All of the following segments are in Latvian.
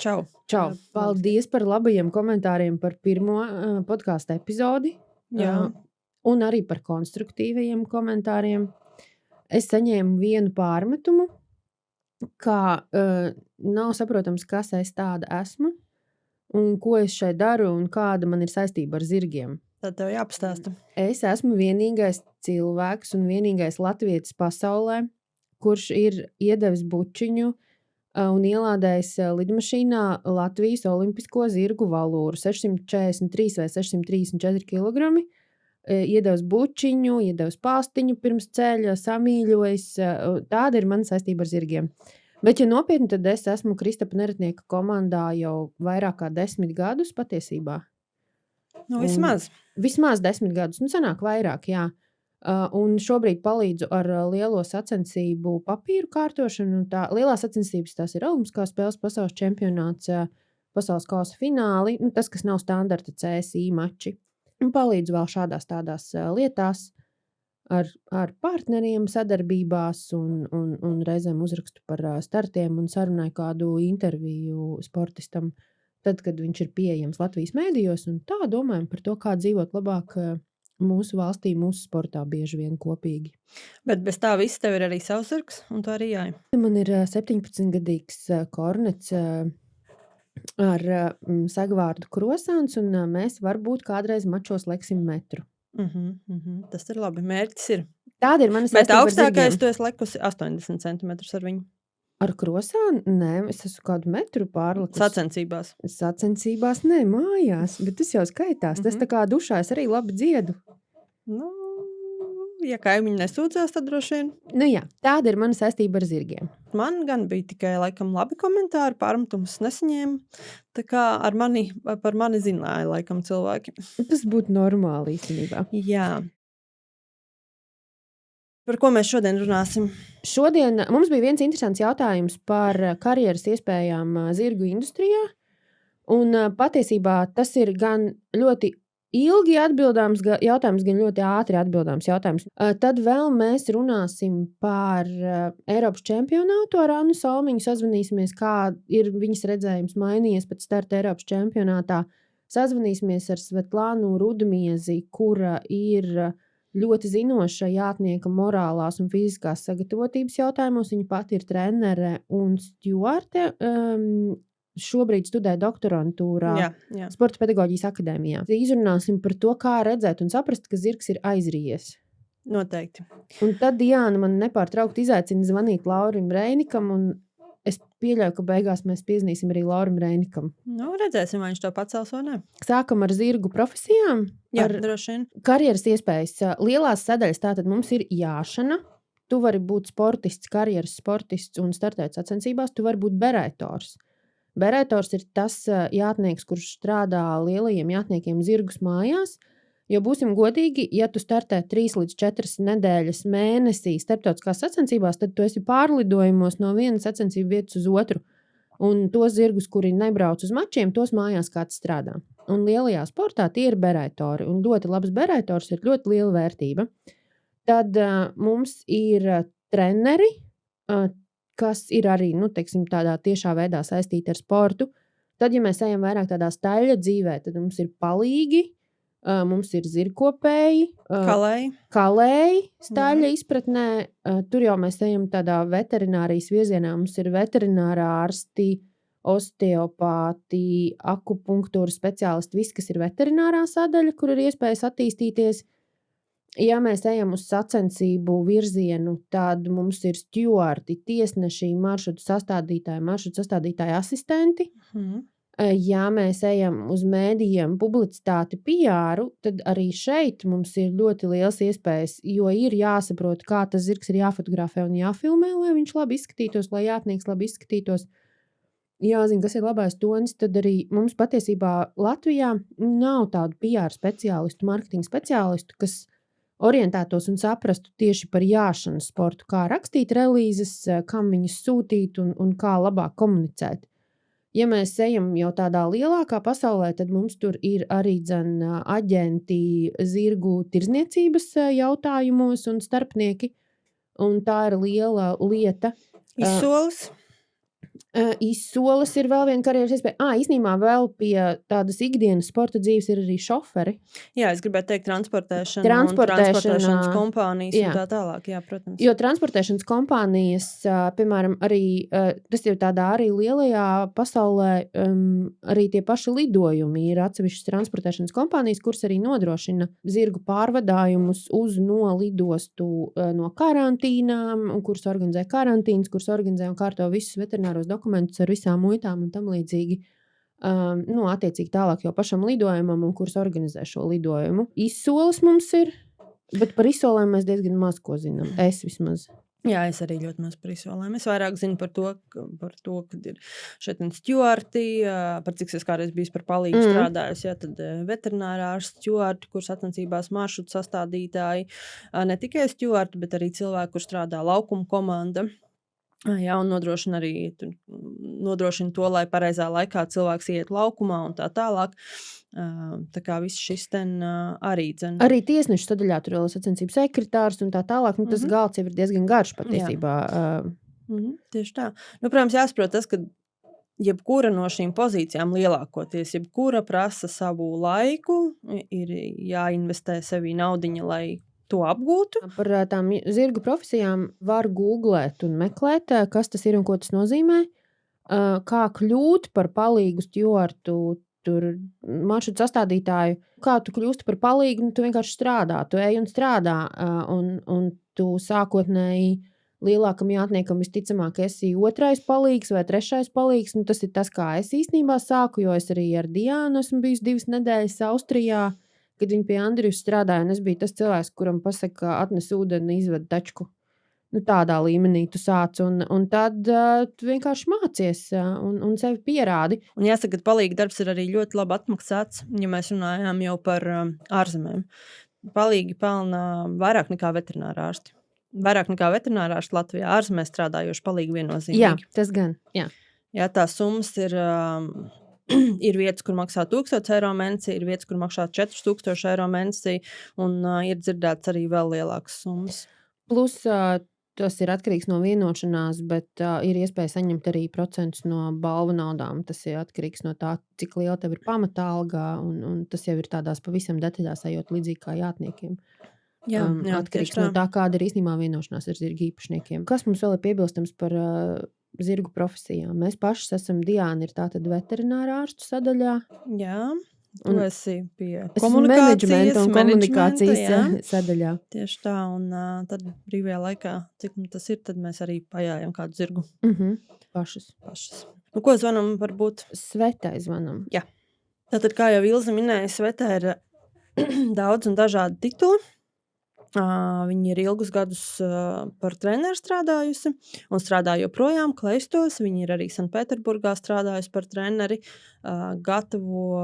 Čau. Čau! Paldies par labajiem komentāriem par pirmo podkāstu epizodi. Jā. Un arī par konstruktīvajiem komentāriem. Es saņēmu vienu pārmetumu, ka nav saprotams, kas es tāda esmu un ko es šeit daru un kāda man ir saistība ar zirgiem. Tad tev jāpastāsta. Es esmu vienīgais cilvēks un vienīgais latvietis pasaulē, kurš ir iedevis bučiņu un ielādējis lidmašīnā Latvijas olimpisko zirgu valūru 643 vai 634 kilogrami. Iedevis bučiņu, iedevis pastiņu pirms ceļa, samīļojis. Tāda ir mana saistība ar zirgiem. Bet, ja nopietni, tad es esmu Kristapa Neretnieka komandā jau vairāk kā 10 gadus patiesībā. Nu, vismaz. Vismaz 10 gadus. Nu, sanāk vairāk, jā. Un šobrīd palīdzu ar lielo sacensību papīru kārtošanu. Tā, lielās sacensības tās ir olimpiskās spēles, pasaules čempionāts, pasaules kausa fināli. Nu, tas, kas nav standarta CSI mači. Un palīdzu vēl šādās tādās lietās ar partneriem sadarbībās un reizēm uzrakstu par startiem un sarunāju kādu interviju sportistam, tad, kad viņš ir pieejams Latvijas mēdījos. Un tā domājam par to, kā dzīvot labāk mūsu valstī, mūsu sportā bieži vien kopīgi. Bet bez tā viss tev ir arī savs zirgs, un tu arī jāj. Man ir 17-gadīgs kornets ar sagvārdu krosāns, un mēs varbūt kādreiz mačos leksim metru. Tas ir labi. Mērķis ir. Tāda ir mana Bet saistība ar augstākais zirgiem. tu esi lekusi 80 centimetrus ar viņu. Ar krosānu? Nē, es esmu kādu metru pārlikusi. Sacensībās. Sacensībās? Nē, mājās, bet tas jau skaitās. Tas tā kā dušā es arī labi dziedu. Nu, ja kaimiņi nesūdzās, tad droši vien. Nu jā, tāda ir mana saistība ar zirgiem. Man gan bija tikai laikam labi komentāri, pārmetumus nesaņēmu. Tā kā par mani zināja laikam cilvēki. Tas būtu normāli īstenībā. Jā. Par ko mēs šodien runāsim? Šodien mums bija viens interesants jautājums par karjeras iespējām zirgu industrijā. Un patiesībā tas ir gan ļoti ilgi atbildāms jautājums, gan ļoti ātri atbildāms jautājums. Tad vēl mēs runāsim par Eiropas čempionātu ar Annu Salmiņu. Sazvanīsimies, kā ir viņas redzējums mainījies pēc starta Eiropas čempionātā. Sazvanīsimies ar Svetlānu Rudmiezi, kura ir ļoti zinoša jātnieka morālās un fiziskās sagatavotības jautājumos. Viņa pati ir trenere un stjuarte. Šobrīd studē doktorantūrā Jā. Sporta pedagoģijas akadēmijā. Izrunāsim par to, kā redzēt un saprast, ka zirgs ir aizrījies. Noteikti. Un tad Diana man nepārtraukti izaicina zvanīt Laurim Reinikam, un es pieļauju, ka beigās mēs piezvanīsim arī Laurim Reinikam. Nu, redzēsim, vai viņš to pacels vai ne. Sākam ar zirgu profesijām. Jā, Ar droši vien. karjeras iespējas. Lielās sadaļas tātad mums ir jāšana. Tu vari būt sportists, karjeras sportists un startēt sacensībās. Tu vari būt berētors. Berētors ir tas jātnieks, kurš strādā lielajiem jātniekiem zirgus mājās. Jo būsim godīgi, ja tu startē 3 līdz 4 nedēļas mēnesī starptautiskās sacensībās, tad tu esi pārlidojumos no vienas sacensību vietas uz otru. Un tos zirgus, kuri nebrauc uz mačiem, tos mājās kāds strādā. Un lielajā sportā tie ir berētori. Un ļoti labs berētors ir ļoti liela vērtība. Tad mums ir treneri, kas ir arī, teiksim, tādā tiešā veidā saistīti ar sportu. Tad, ja mēs ejam vairāk tādā staļļa dzīvē, tad mums ir palīgi, mums ir zirgkopēji, kalēji staļļa izpratnē. Tur jau mēs ejam tādā veterinārijas virzienā. Mums ir veterinārā ārsti, osteopāti, akupunktūras speciālisti, viss, kas ir veterinārā sadaļa, kur ir iespējas attīstīties. Ja mēs ejam uz sacensību virzienu, tad mums ir stjuarti, tiesneši, maršrutu sastādītāji asistenti. Ja mēs ejam uz mēdījiem, publicitāti, PR, tad arī šeit mums ir ļoti liels iespējas, jo ir jāsaprot, kā tas zirgs ir jāfotografē un jāfilmē, lai viņš labi izskatītos, lai jātnieks labi izskatītos. Jāzina, kas ir labais tonis, tad arī mums patiesībā Latvijā nav tādu PR speciālistu, marketinga speciālistu, kas orientētos un saprastu tieši par jāšanas sportu, kā rakstīt relīzes, kam viņus sūtīt un kā labāk komunicēt. Ja mēs ejam jau tādā lielākā pasaulē, tad mums tur ir arī aģenti zirgu tirdzniecības jautājumos un starpnieki. Un tā ir liela lieta. Izsoles? Izsoles ir vēl viena karjeras iespēja. Īstenībā vēl pie tādas ikdienas sporta dzīves ir arī šoferi. Jā, es gribētu teikt transportēšana un transportēšanas kompānijas un tā tālāk, jā, protams. Jo transportēšanas kompānijas, piemēram, arī, tas jau tādā arī lielajā pasaulē, arī tie paši lidojumi ir atsevišķas transportēšanas kompānijas, kuras arī nodrošina zirgu pārvadājumus uz no lidostu no karantīnām, un kuras organizē karantīnas, kuras organizē un kārto visus veterināros dokumentus ar visām muitām un tam līdzīgi. Attiecīgi tālāk jau pašam lidojumam un kuras organizē šo lidojumu. Izsoles mums ir, bet par izsolēm mēs diezgan maz ko zinām. Es vismaz. Jā, es arī ļoti maz par izsolēm. Es vairāk zinu par to, kad ir šeit stjuarti, par cik es kādreiz biju par palīgu strādājusi, tad veterinārārs stjuarti, kurš sacensībās maršrutu sastādītāji, ne tikai stjuarti, bet arī cilvēki, kur strādā laukuma komanda. Jā, un nodrošina to, lai pareizā laikā cilvēks iet laukumā un tā tālāk. Tā kā viss šis arī dzen. Arī tiesnešu sadaļā tur vēl sacensību sekretārs un tā tālāk. Tas galds jau ir diezgan garš patiesībā. Tieši tā. Protams, jāsaprot tas, ka jebkura no šīm pozīcijām lielākoties, jebkura prasa savu laiku, ir jāinvestē sevī naudiņa, lai to apgūtu. Par tām zirgu profesijām var googlēt un meklēt, kas tas ir un ko tas nozīmē. Kā kļūt par palīgu stjuartu, tur maršrutu sastādītāju. Kā tu kļūsti par palīgu, tu vienkārši strādā. Tu ej un strādā, un tu sākotnēji lielākam jātniekam visticamāk esi otrais palīgs vai trešais palīgs. Tas ir tas, kā es īstenībā sāku, jo es arī ar Diānu esmu bijis 2 nedēļas Austrijā, kad viņi pie Andrijas strādāja, un es biju tas cilvēks, kuram pasaka, atnes ūdeni, izved tačku. Tādā līmenī tu sāc, un tad tu vienkārši mācies un sevi pierādi. Un jāsaka, ka palīga darbs ir arī ļoti labi atmaksāts, ja mēs runājām jau par ārzemēm. Palīgi pelna vairāk nekā veterinārārsti. Vairāk nekā veterinārārsti Latvijā, ārzemēs strādājoši palīgi viennozīmīgi. Jā, tas gan, jā. Jā, tās summas ir vietas, kur maksā 1000 eiro mēnesī, ir vietas, kur maksā 4000 eiro mēnesī, un ir dzirdēts arī vēl lielākas summas. Plus tas ir atkarīgs no vienošanās, bet ir iespēja saņemt arī procentus no balvu naudām. Tas ir atkarīgs no tā, cik liela tev ir pamatalga, un tas jau ir tādās pavisam detaļās ejot līdzīgi kā jātniekiem. Jā, atkarīgs no tā, kāda ir īstenībā vienošanās ar zirgu īpašniekiem. Kas mums vēl ir piebilstams par zirgu profesijām? Mēs paši esam Diāna, ir tātad veterinārārstu sadaļā. Jā, tu esi pie komunikācijas sadaļā. Tieši tā, un tad brīvajā laikā, cik tas ir, tad mēs arī pajājam kādu zirgu. Pašas. Ko zvanam varbūt? Svetai zvanam. Jā. Tātad, kā jau Ilze minēja, Svetā ir daudz un dažādi tituli. Viņa ir ilgus gadus par treneru strādājusi un strādā joprojām Kleistos. Viņa ir arī Sanktpēterburgā strādājusi par treneri, gatavo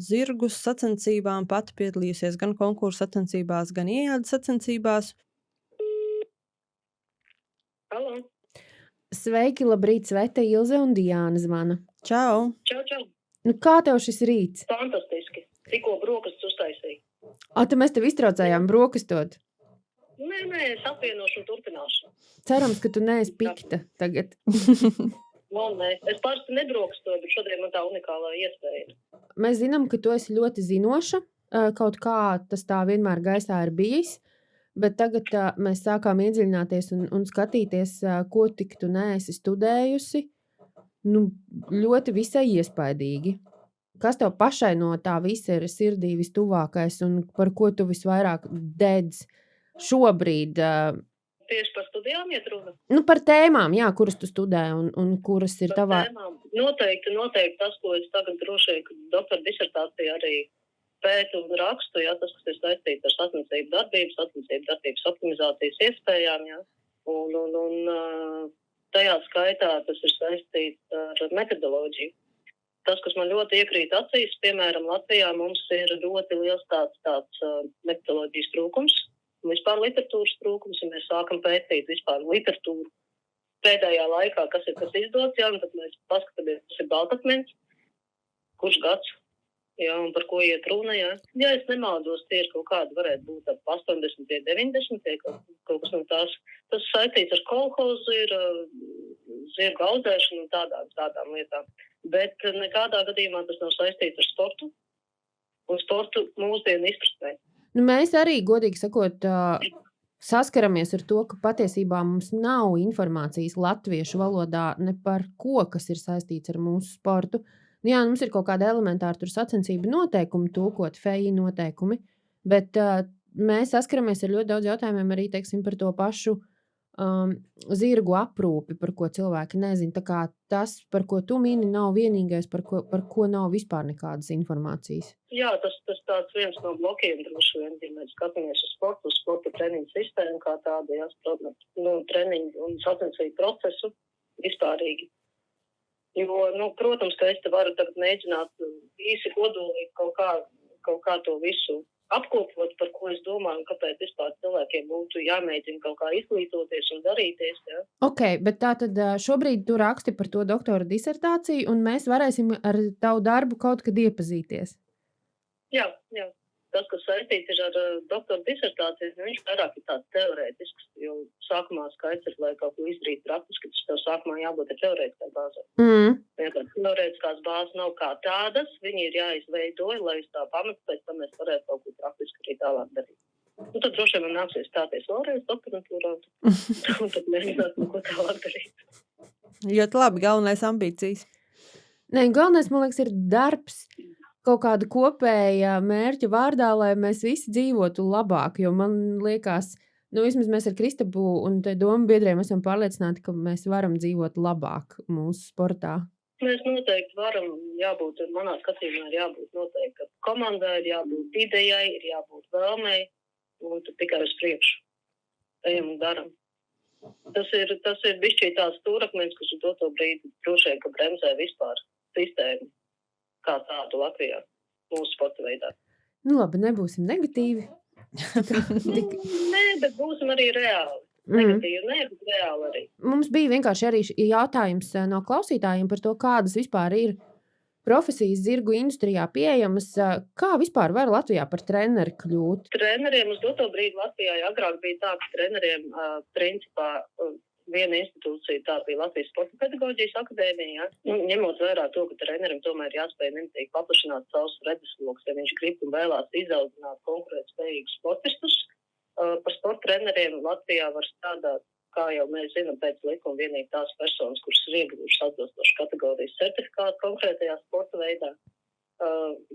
zirgus sacensībām, pati piedalījusies gan konkursu sacensībās, gan ieādes sacensībās. Halo. Sveiki, labrīt, Sveta, Ilze un Diāna zvana. Čau! Čau. Kā tev šis rīts? Fantastiski. Tikko brokastus uztaisīju. Tad mēs tev iztraucējām brokastot. Nē, es apvienošu un turpināšu. Cerams, ka tu neesi pikta tagad. Nē, es parasti nebrokastoju, bet šodien man tā unikālā iespēja. Mēs zinām, ka tu esi ļoti zinoša. Kaut kā tas tā vienmēr gaisā ir bijis. Bet tagad mēs sākām iedziļināties un skatīties, ko tik tu neesi studējusi. Ļoti visai iespaidīgi. Kas tev pašai no tā visa ir sirdī vistuvākais un par ko tu visvairāk dedz šobrīd? Tieši par studijām iet runa? Par tēmām, jā, kuras tu studē un kuras ir par tavā... Tēmām. Noteikti tas, ko es tagad droši vien doktora disertācijā arī pētu un rakstu, jā, tas, kas ir saistīts ar sacensību darbības optimizācijas iespējām, jā. Un tajā skaitā tas ir saistīts ar metodoloģiju. Tas, kas man ļoti iekrīt acīs, piemēram, Latvijā mums ir ļoti liels tāds metodoloģijas trūkums un vispār literatūras trūkums, ja mēs sākam pētīt vispār literatūru pēdējā laikā, kas izdots, jā, un tad mēs paskatāmies, kas ir baltakmens, kurš gads, jā, un par ko iet runa, jā. Ja es nemaldos, tie ir kaut kādi varētu būt ap 80, 90, kaut kas no tās. Tas saistīts ar kolhozu ir zirgu audzēšanu un tādām lietām. Bet nekādā gadījumā tas nav saistīts ar sportu un sportu mūsdienu izpratnē. Nu, mēs arī, godīgi sakot, saskaramies ar to, ka patiesībā mums nav informācijas latviešu valodā ne par ko, kas ir saistīts ar mūsu sportu. Nu, jā, mums ir kaut kāda elementāra tur sacensību noteikumi, tūkot FEI noteikumi, bet mēs saskaramies ar ļoti daudz jautājumiem arī, teiksim, par to pašu zirgu aprūpi, par ko cilvēki nezina. Tā kā tas, par ko tu mini, nav vienīgais, par ko nav vispār nekādas informācijas. Jā, tas tāds viens no blokiem droši vien, ja mēs skatāmies uz sporta treniņu sistēmu kā tādu, treniņu un sacensību procesu vispārīgi. Jo, protams, ka es te varu tagad mēģināt īsi kodolīgi kaut kā to visu apkopot, par ko es domāju, un kāpēc vispār cilvēkiem būtu jāmēģina kaut kā izglītoties un darīties. Ja? Ok, bet tātad šobrīd tu raksti par to doktora disertāciju, un mēs varēsim ar tavu darbu kaut kad iepazīties. Jā. Tas, kas saistīts ar doktora disertāciju, viņš vairāk ir tāds teorētisks, jo sākumā skaidrs ir, lai kaut ko izdarītu praktiski, tas tev sākumā jābūt ar teorētiskai bāzē. Ja teorētiskās bāzes nav kā tādas, viņi ir jāizveido, lai uz tā pamata, pēc tam mēs varētu kaut ko praktiski arī tālāk darīt. Tad droši vien man nāksies stāties vēlreiz doktorantūrā, un tad mēģināt ko tālāk darīt. Ļoti labi, galvenais ambīcijas. Nē, galvenais, man liekas, ir darbs kaut kāda kopēja mērķa vārdā, lai mēs visi dzīvotu labāk, jo man liekas, vismaz mēs ar Kristapu un te domu biedriem esam pārliecināti, ka mēs varam dzīvot labāk mūsu sportā. Mēs noteikti varam, manā skatījumā ir jābūt noteikti, ka komandai ir jābūt idejai, ir jābūt vēlmei, un tad tikai uz priekšu ejam un daram. Tas ir bišķī tās stūrakmeņs, kas uz doto brīdi droši vien, ka bremzē vispār sistēmu kā tādu Latvijā, mūsu sporta veidā. Labi, nebūsim negatīvi. Nē, bet būsim arī reāli. Negatīvi, nē, bet reāli arī. Mums bija vienkārši arī jautājums no klausītājiem par to, kādas vispār ir profesijas zirgu industrijā pieejamas. Kā vispār var Latvijā par treneri kļūt? Treneriem uz doto brīdi Latvijā agrāk bija tā, ka treneriem principā viena institūcija, tā bija Latvijas Sporta pedagoģijas akadēmija. Ņemot vērā to, ka trenerim tomēr jāspēj nemitīgi paplašināt savus redzeslokus, ja viņš grib un vēlās izaudzināt konkurētspējīgus sportistus. Par sporta treneriem Latvijā var strādāt, kā jau mēs zinām, pēc likuma vienīgi tās personas, kuras ir ieguvušas atbilstošu kategorijas certifikātu konkrētajā sporta veidā,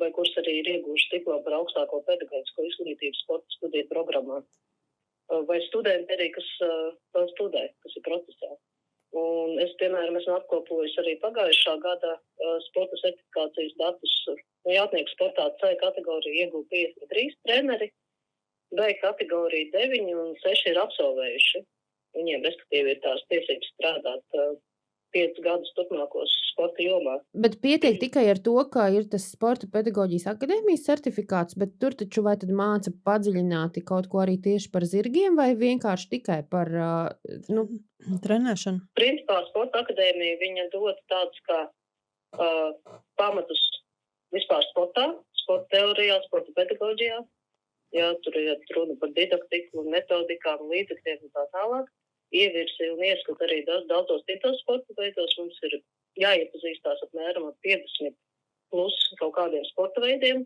vai kuras arī ir ieguvušas diplomu par augstāko pedagoģisko izglītību sporta studiju programmā. Vai studenti arī, kas vēl studē, kas ir procesā. Un es, piemēram, esmu apkopojis arī pagājušā gada sporta certifikācijas datus. Jātnieku sportā C kategorija ieguva 53 treneri, B kategorija 9 un 6 ir absolvējuši. Viņiem, respektīvi, ir tās tiesības strādāt 5 gadus turpmākos sporta jomā. Bet pietiek tikai ar to, ka ir tas sporta pedagoģijas akadēmijas certifikāts, bet tur taču vai tad māca padziļināti kaut ko arī tieši par zirgiem vai vienkārši tikai par trenēšanu? Principā sporta akadēmija viņa dod tāds kā pamatus vispār sportā, sporta teorijā, sporta pedagoģijā. Jā, tur ir runa par didaktiku un metodikām, līdzekļiem un tā tālāk. Ievirsi un ieskat arī daudzos citos sporta veidos. Mums ir jāiepazīstās apmēram ar 50 plus kaut kādiem sporta veidiem.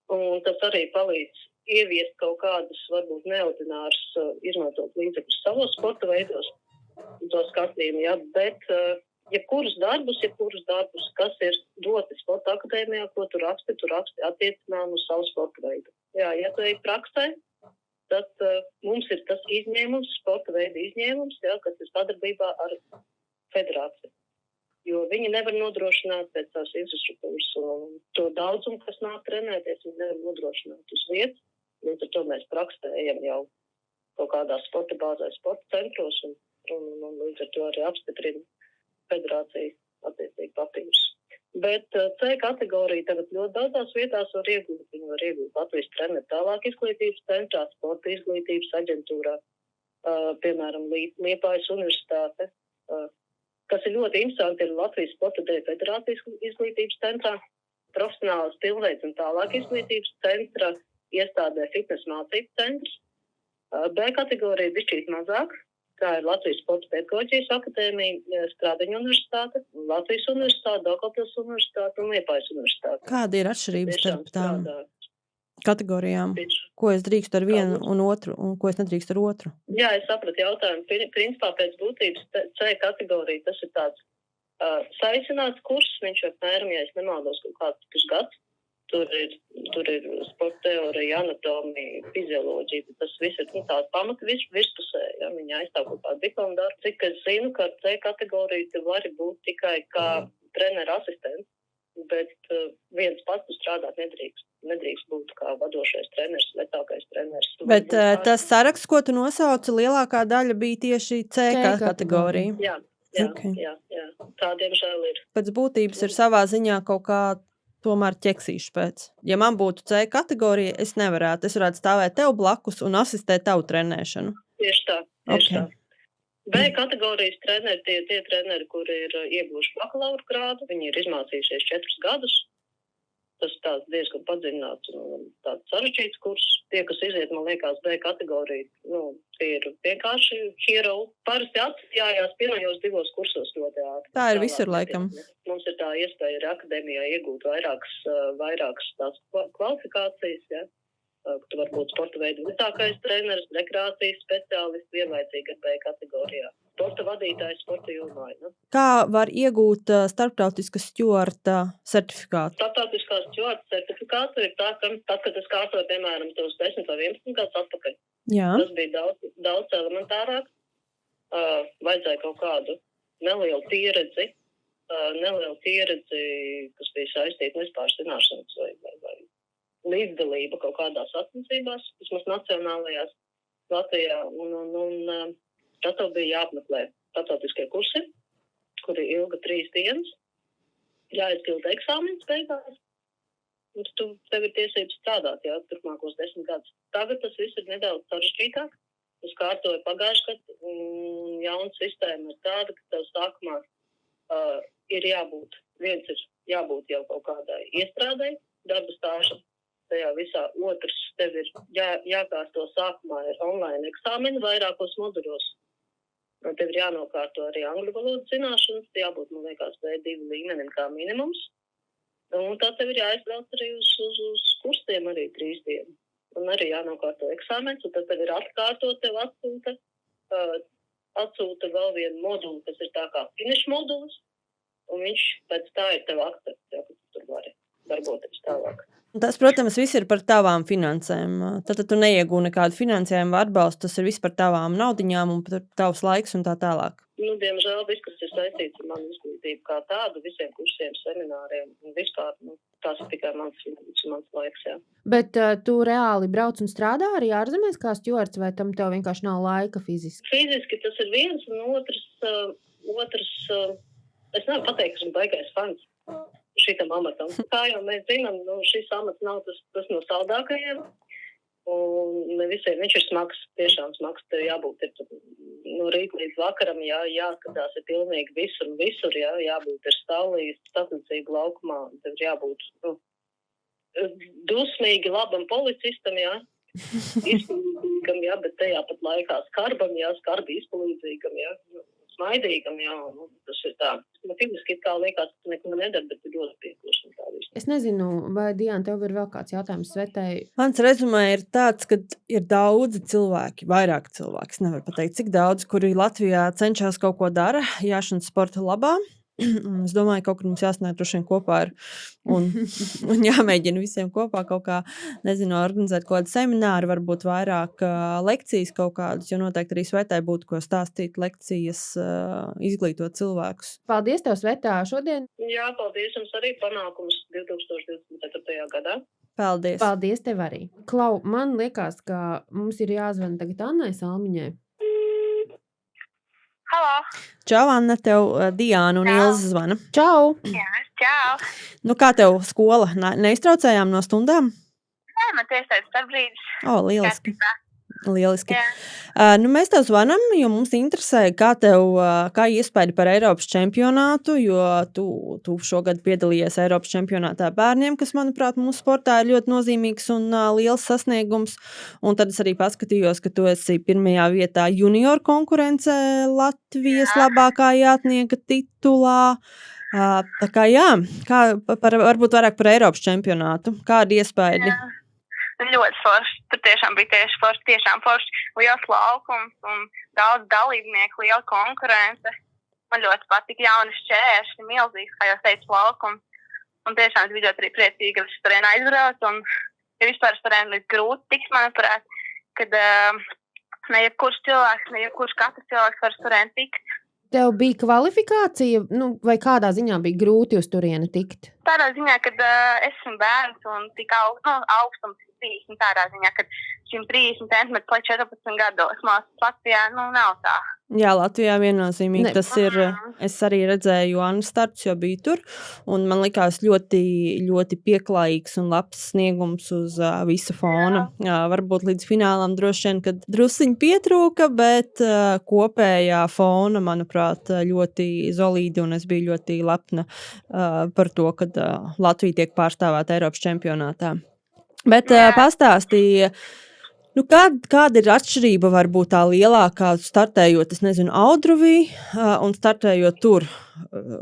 Un tas arī palīdz ieviest kaut kādas, varbūt neordināras, izmantot līdzekļus savos sporta veidos. To skatījumu, jā, bet jebkurus darbus, kas ir doti sporta akadēmijā, ko tu raksti attiecinām uz savu sporta veidu. Jā, ja tu ej praksē, tad mums ir tas izņēmums, sporta veida izņēmums, jā, kas ir sadarbībā ar federāciju. Jo viņi nevar nodrošināt pēc tās infrastruktūras un to daudzumu, kas nāk trenēties, viņi nevar nodrošināt uz vietas. Līdz ar to mēs praksē ejam jau kaut kādā sporta bāzē, sporta centros un līdz ar to arī apstiprina federācija attiecīgi papīrus. Bet C kategorija tagad ļoti daudzās vietās var iegūt. Viņi var iegūt Latvijas treneru tālāk izglītības centrā, sporta izglītības aģentūrā, piemēram, Liepājas universitāte. Kas ir ļoti interesanti, ir Latvijas Sporta federācijas izglītības centrā, profesionālas pilnveids un tālāk izglītības centra, iestādē fitnes mācību centrs. B kategorija bišķīt mazāk, Tā ir Latvijas Sporta pedagoģijas akadēmija, Strādaņu universitāte, Latvijas universitāte, Daugavpils universitāte un Liepājas universitāte. Kāda ir atšķirības Tiešām starp tām strādā. kategorijām? Tieši. Ko es drīkstu ar vienu un otru, un ko es nedrīkstu ar otru? Jā, es sapratu jautājumu. Principā pēc būtības C kategorija tas ir tāds saicināts kurs, viņš apmēram, ja es nemaldos, kaut kāds pusgads. Tur ir sporta teorija, anatomija, fizioloģija, tas viss ir tāds pamata virspusē, ja viņi aizstāv kaut kādu diplomu darbu. Cik es zinu, ka ar C kategoriju tu vari būt tikai kā trenera asistents, bet viens pats tu strādāt nedrīkst. Nedrīkst būt kā vadošais treneris, vecākais treneris. Bet tas saraksts, ko tu nosauci, lielākā daļa bija tieši C kategorija. Jā, Okay. jā. Tā diemžēl ir. Pēc būtības ir savā ziņā kaut kā tomēr ķeksīšu pēc. Ja man būtu C kategorija, es nevarētu. Es varētu stāvēt tev blakus un asistēt tavu trenēšanu. Tieši tā. Okay. B kategorijas treneri, tie treneri, kuri ir ieguvuši bakalaura grādu, viņi ir izmācījušies 4 gadus. Tas tāds diezgan padziļināts un tāds sarežģīts kurs. Tie, kas iziet, man liekas, B kategoriju, tie ir vienkārši hero. Parasti atstājās pirmajos 2 kursos ļoti ātri. Tā ir visur laikam. Mums ir tā iespēja arī akadēmijā iegūt vairākas tās kvalifikācijas, ja. Tu vari būt sporta veidu vecākais treneris, rekreācijas speciālists, vienlaicīgi ar B kategorijā. Sporta vadītājs, sporta jomā. Ne? Kā var iegūt starptautiskas stjuarta certifikātu? Starptautiskā stjuarta certifikātu ir tā, ka tad, kad es kārtoju, piemēram, tos 10 vai 11 gadus atpakaļ, Jā. tas bija daudz elementārāk. Vajadzēja kaut kādu nelielu pieredzi, kas bija saistīta vispār zināšanas vai līdzdalība kaut kādās sacensībās, vismaz nacionālajās Latvijā, un tad tev bija jāapmeklē starptautiskie kursi, kuri ilga 3 dienas, jāizpilda eksāmenis beigās, un tev ir tiesības strādāt, jā, turpmākos 10 gadus. Tagad tas viss ir nedaudz sarežģītāk. Es kārtoju pagājuši, ka jauna sistēma ir tāda, ka tev sākumā ir jābūt jau kaut kādai iestrādai, darba stāžam. Tajā visā otrs tev ir jākārto sākumā ir online eksāmeni vairākos moduļos. Tev ir jānokārto arī angļu valodas zināšanas, jābūt, man liekas, B2 līmenim kā minimums. Un tad tev ir jāizbrauc arī uz kursiem arī 3 dienas. Un arī jānokārto eksāmenis, un tad tev ir atkārtot, tev atsūta vēl vienu moduli, kas ir tā kā finish modulis, un viņš pēc tā ir tev akcepts, ja, ka tu tur vari darboties tālāk. Tas, protams, viss ir par tavām finansēm. Tad tu neiegūni nekādu finansējumu atbalstu, tas ir viss par tavām naudiņām un par tavs laiks un tā tālāk. Diemžēl viss, kas ir saistīts ar manu izglītību kā tādu, visiem kursiem, semināriem un vispār, tas ir tikai mans laiks, jā. Bet tu reāli brauc un strādā arī ārzemēs kā stjuarts, vai tam tev vienkārši nav laika fiziski? Fiziski tas ir viens, un otrs es nevaru pateikt, ka esmu baigais fans šitam amatam. Kā jau mēs zinām, šis amats nav tas no saldākajiem, un ne visiem viņš ir smags, tiešām smags, tev jābūt no rīta līdz vakaram, jāskatās ir pilnīgi visur, jābūt ir stāvlīs, sacensību laukumā, tev ir jābūt dusmīgi labam policistam, izpalīdzīgam, bet tajā pat laikā skarbam, skarbi izpalīdzīgam, smaidīgam, tas ir tā. Man fiziski kā liekas, ka tu neko nedara, bet tu ļoti piekluši un tā visu. Es nezinu, vai Diana, tev ir vēl kāds jautājums Svetai? Mans rezumē ir tāds, ka ir daudzi cilvēki, vairāk cilvēki, es nevaru pateikt, cik daudz, kuri Latvijā cenšas kaut ko dara, jāšanas sporta labā. Es domāju, kaut kur mums jāsnāk droši vien kopā un jāmēģina visiem kopā kaut kā, nezinu, organizēt kaut kādu semināru, varbūt vairāk lekcijas kaut kādus, jo noteikti arī Svetai būtu ko stāstīt lekcijas, izglītot cilvēkus. Paldies tev, Svetā, šodien. Jā, paldies jums arī panākums 2024. gadā. Paldies. Paldies tev arī. Klau, man liekas, ka mums ir jāzvana tagad Annai Salmiņai. Halo! Čau, Anna, tev Diana un Čau. Ilze zvana. Čau! Jā, čau! Nu, kā tev skola? Neiztraucējām no stundām? Nē, man tiešais starpbrīdis. Lieliski. Lieliski. Jā. Mēs tev zvanam, jo mums interesē, kā iespēja par Eiropas čempionātu, jo tu šogad piedalījies Eiropas čempionātā bērniem, kas, manuprāt, mūsu sportā ir ļoti nozīmīgs un liels sasniegums. Un tad es arī paskatījos, ka tu esi pirmajā vietā junior konkurencē Latvijas labākā jātnieka titulā. Tā kā varbūt vairāk par Eiropas čempionātu. Kādi iespēja? Jā. Ļoti forši. Tur tiešām bija tiešām forši. Liels laukums un daudz dalībnieku, liela konkurence. Man ļoti patika jauni šķēršļi, milzīgs, kā jau teicu, laukums. Un tiešām es bija ļoti arī priecīga, ka es turien aizbraucu. Un ja vispār es turien līdz grūti tiks, manuprāt, kad ne jebkurš katrs cilvēks var turien tikt. Tev bija kvalifikācija, vai kādā ziņā bija grūti uz turieni tikt? Tādā ziņā, kad esmu bērns un tik augstums 30, tādā ziņā, kad 130 centimetri līdz 14 gados. Māsas Latvijā, nav tā. Jā, Latvijā viennozīmīgi tas ir. Es arī redzēju Annu starts, jo biju tur, un man likās ļoti, ļoti pieklājīgs un labs sniegums uz visa fona. Varbūt līdz finālam droši vien, kad drusciņi pietrūka, bet kopējā fona, manuprāt, ļoti solīdi, un es biju ļoti lepna par to, kad Latvija tiek pārstāvēta Eiropas čempionātā. Bet pastāstīja, kāda ir atšķirība varbūt tā lielākā startējot, Audruvī un startējot tur?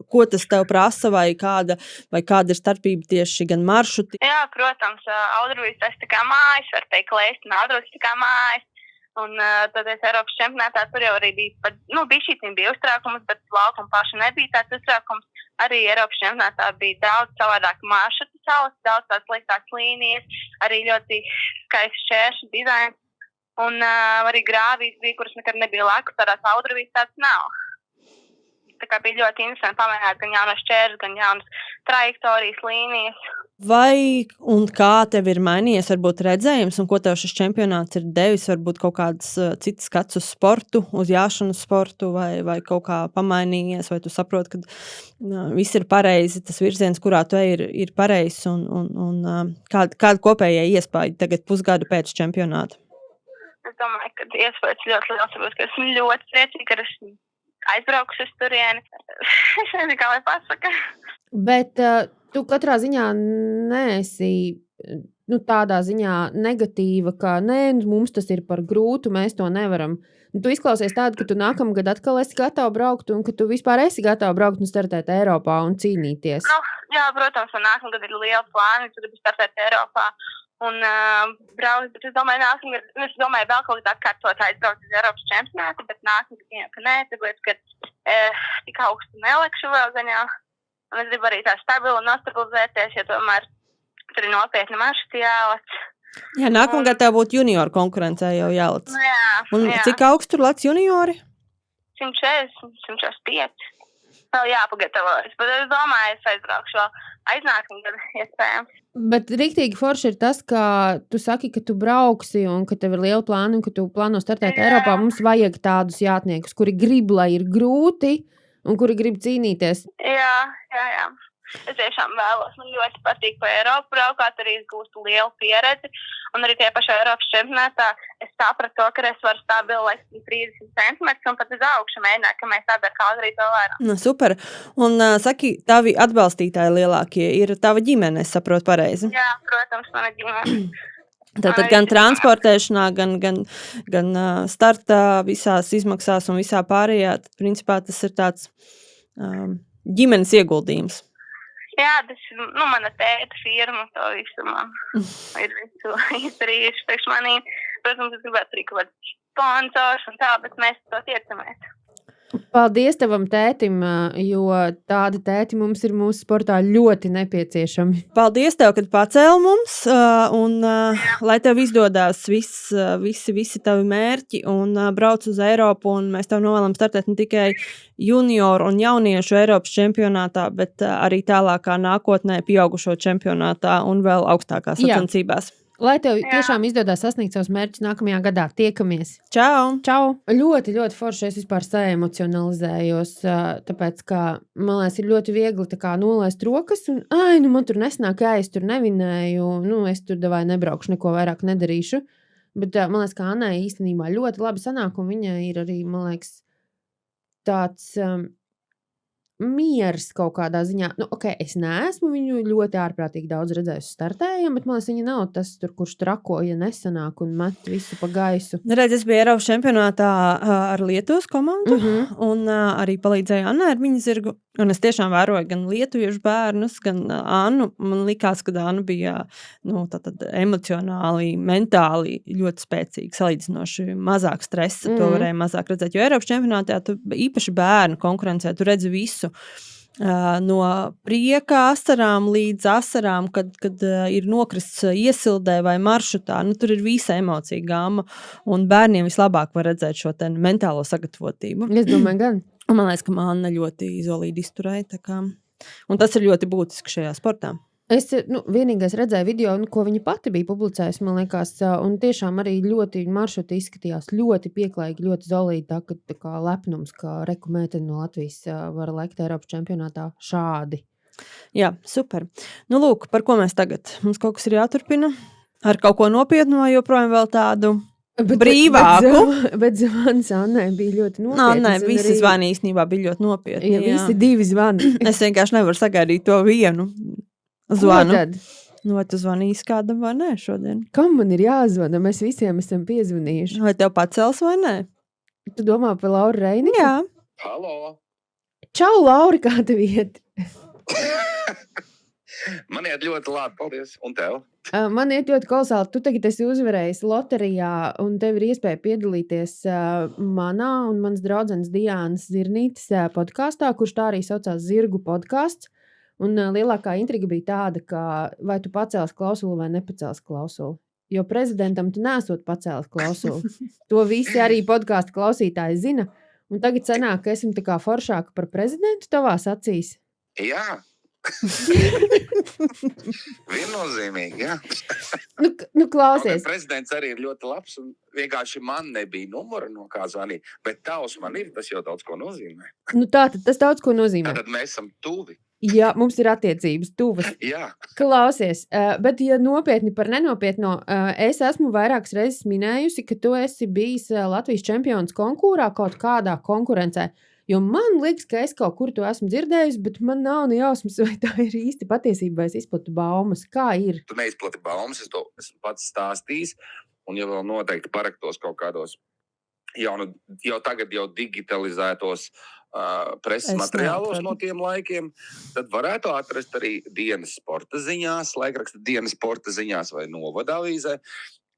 Ko tas tev prasa vai kāda ir starpība tieši gan maršruti? Jā, protams, Audruvīs tas tā kā mājas, var teikt, Leist, un Audruvīs tā kā mājas. Un tad es Eiropas čempionātā tur jau arī bija uztraukums, bet laukuma paša nebija tāds uztraukums. Arī Eiropas čempionātā bija daudz savādāk maršrutu savas, daudz tās liktās līnijas, arī ļoti skaists šķēršu dizains. Un arī grāvīs bija, kuras nekad nebija lakus, tādās Audruvīs tāds nav. Tā kā bija ļoti interesanti pamēģināt gan jaunas šķērs, gan jaunas trajektorijas, līnijas. Vai un kā tev ir mainījies varbūt redzējums un ko tev šis čempionāts ir devis, varbūt kaut kāds cits skats uz sportu, uz jāšanas sportu vai kaut kā pamainījies, vai tu saproti, ka viss ir pareizi, tas virziens, kurā tu ir pareizs un kāda kopējā iespēja tagad pusgadu pēc čempionāta? Es domāju, ka iespējas ļoti liels, ka esmu ļoti priecīga, ka esmu aizbraukusi uz turieni. Es nezinu, kā lai pasaka. Bet tu katrā ziņā neesi tādā ziņā negatīva, ka mums tas ir par grūtu, mēs to nevaram. Tu izklausies tādu, ka tu nākamgad atkal esi gatava braukt un ka tu vispār esi gatava braukt un startēt Eiropā un cīnīties. Jā, protams, man nākamgad ir liela plāni, tu gribi startēt Eiropā. Un braukt, bet es domāju, vēl kaut kā atkārtot aizbraukt uz Eiropas čempionātu, bet nākamgad, ka nē, tāpēc, ka tik augstu nelekšu vēl gaņā. Un es gribu arī tā stabili nostabilizēties, jo tomēr tur ir nopietni maršruti jālec. Jā, nākamgad tev būtu junior konkurencē jau jālec. Un cik augstu tur lec juniori? 140, 145. Vēl jāpagatavojas, bet es domāju, es aizbraukšu vēl aiznākamgad iespējams. Bet riktīgi forši ir tas, ka tu saki, ka tu brauksi un ka tev ir liela plāna un ka tu plāno startēt Eiropā. Mums vajag tādus jātniekus, kuri grib, lai ir grūti un kuri grib cīnīties. Jā. Es tiešām vēlos, man ļoti patīk pa Eiropu braukāt, arī es gūstu lielu pieredzi. Un arī tie pašā Eiropas čempionātā es sapratu to, ka es varu stabili lekt 30 centimetrus un pat uz augšu mēģināt, ka mēs tādā kā arī to varam. Super. Un saki, tavi atbalstītāji lielākie ir tava ģimene, es saprotu pareizi? Jā, protams, mana ģimene. Tātad gan transportēšanā, gan startā, visās izmaksās un visā pārējā, tad principā tas ir tāds ģimenes ieguldījums. Jā, tas ir mana tēta firma, to visu man ir visu izdarījuši priekš manī. Protams, es gribētu arī kaut kāds sponsors un tā, bet mēs to tiecamies. Paldies tavam tētim, jo tādi tēti mums ir mūsu sportā ļoti nepieciešami. Paldies tev, kad pacēli mums, un lai tev izdodās visi tavi mērķi un brauc uz Eiropu, un mēs tev novēlam startēt ne tikai junioru un jauniešu Eiropas čempionātā, bet arī tālākā nākotnē pieaugušo čempionātā un vēl augstākās sacensībās. Lai tev tiešām izdodās sasniegt savus mērķus nākamajā gadā. Tiekamies! Čau! Ļoti, ļoti forši es vispār saemocionalizējos, tāpēc, ka man liekas, ir ļoti viegli tā kā nolaist rokas un, man tur nesnāk, es tur nevinēju, es tur nebraukšu, neko vairāk nedarīšu. Bet man liekas, ka Annai īstenībā ļoti labi sanāk, un viņa ir arī, man liekas, tāds miers kaut kādā ziņā. Nu, es neesmu viņu ļoti ārprātīgi daudz redzējusi startējam, bet man liekas, viņa nav tas, kurš trako, ja nesanāk un met visu pa gaisu. Redz, es biju Eiropas čempionātā ar Lietuvas komandu, un arī palīdzēju Annai ar viņu zirgu. Un es tiešām vēroju gan lietuviešu bērnus, gan Annu. Man likās, ka Anna bija emocionāli, mentāli ļoti spēcīga, salīdzinoši mazāk stresa. To varēja mazāk redzēt. Jo Eiropas čempionātā īpaši bērnu konkurencē tu redzi visu. No prieka asarām līdz asarām, kad ir nokrists iesildē vai maršrutā. Tur ir visa emocija gama, un bērniem vislabāk var redzēt šo mentālo sagatavotību. Es domāju, gan. Un man liekas, ka Anna ļoti izolīti izturēja. Un tas ir ļoti būtiski šajā sportā. Es vienīgais redzēju video, ko viņa pati bija publicējusi, man liekas, un tiešām arī ļoti maršruti izskatījās ļoti pieklājīgi, ļoti zolīti, tā kā lepnums, kā rekumēteni no Latvijas var lekt Eiropas čempionātā šādi. Jā, super. Lūk, par ko mēs tagad? Mums kaut kas ir jāturpina ar kaut ko nopietnu vai joprojām vēl tādu brīvāku. Bet zvans Annai bija ļoti nopietns. Annai visi zvani īstenībā bija ļoti nopietni. Ja visi divi zvani. Es vienkārši nevaru sagaidīt to vienu zvanu. Ko tad? Vai tu zvanīsi kādam vai nē šodien? Kam man ir jāzvana? Mēs visiem esam piezvanījuši. Vai tev pacels vai nē? Tu domā par Lauru Reiniku? Jā. Halo! Čau, Lauri, kā tev iet? Man iet ļoti labi, paldies. Un tev? Man iet ļoti kolosāli. Tu tagad esi uzvarējis loterijā, un tev ir iespēja piedalīties manā un mans draudzenes Diānas Zirnītes podkastā, kurš tā arī saucās Zirgu podkasts. Un lielākā intriga bija tāda, ka vai tu pacēlis klausuli vai nepacēlis klausuli. Jo prezidentam tu nesot pacēlis klausuli. To visi arī podkāstu klausītāji zina. Un tagad sanāk, ka esam tā kā foršāka par prezidentu tavās acīs. Jā. Viennozīmīgi, jā. Klausies. Prezidents arī ir ļoti labs, un vienkārši man nebija numura, no kā zvanīt. Bet tavs man ir, tas jau daudz ko nozīmē. Tātad tas daudz ko nozīmē. Tātad mēs esam tuvi. Jā, mums ir attiecības tuvas. Jā. Klausies, bet ja nopietni par nenopietno, es esmu vairākas reizes minējusi, ka tu esi bijis Latvijas čempions konkurā kaut kādā konkurencē. Jo man liekas, ka es kaut kur to esmu dzirdējusi, bet man nav ne jausmas, vai tā ir īsti patiesība, vai es izplatu baumas. Kā ir? Tu neizplati baumas, es to esmu pats stāstījis, un ja vēl noteikti paraktos kaut kādos jau tagad digitalizētos preses materiālos no tiem laikiem, tad varētu atrast arī dienas sporta ziņās, laikraksta dienas sporta ziņās vai novada avīzē,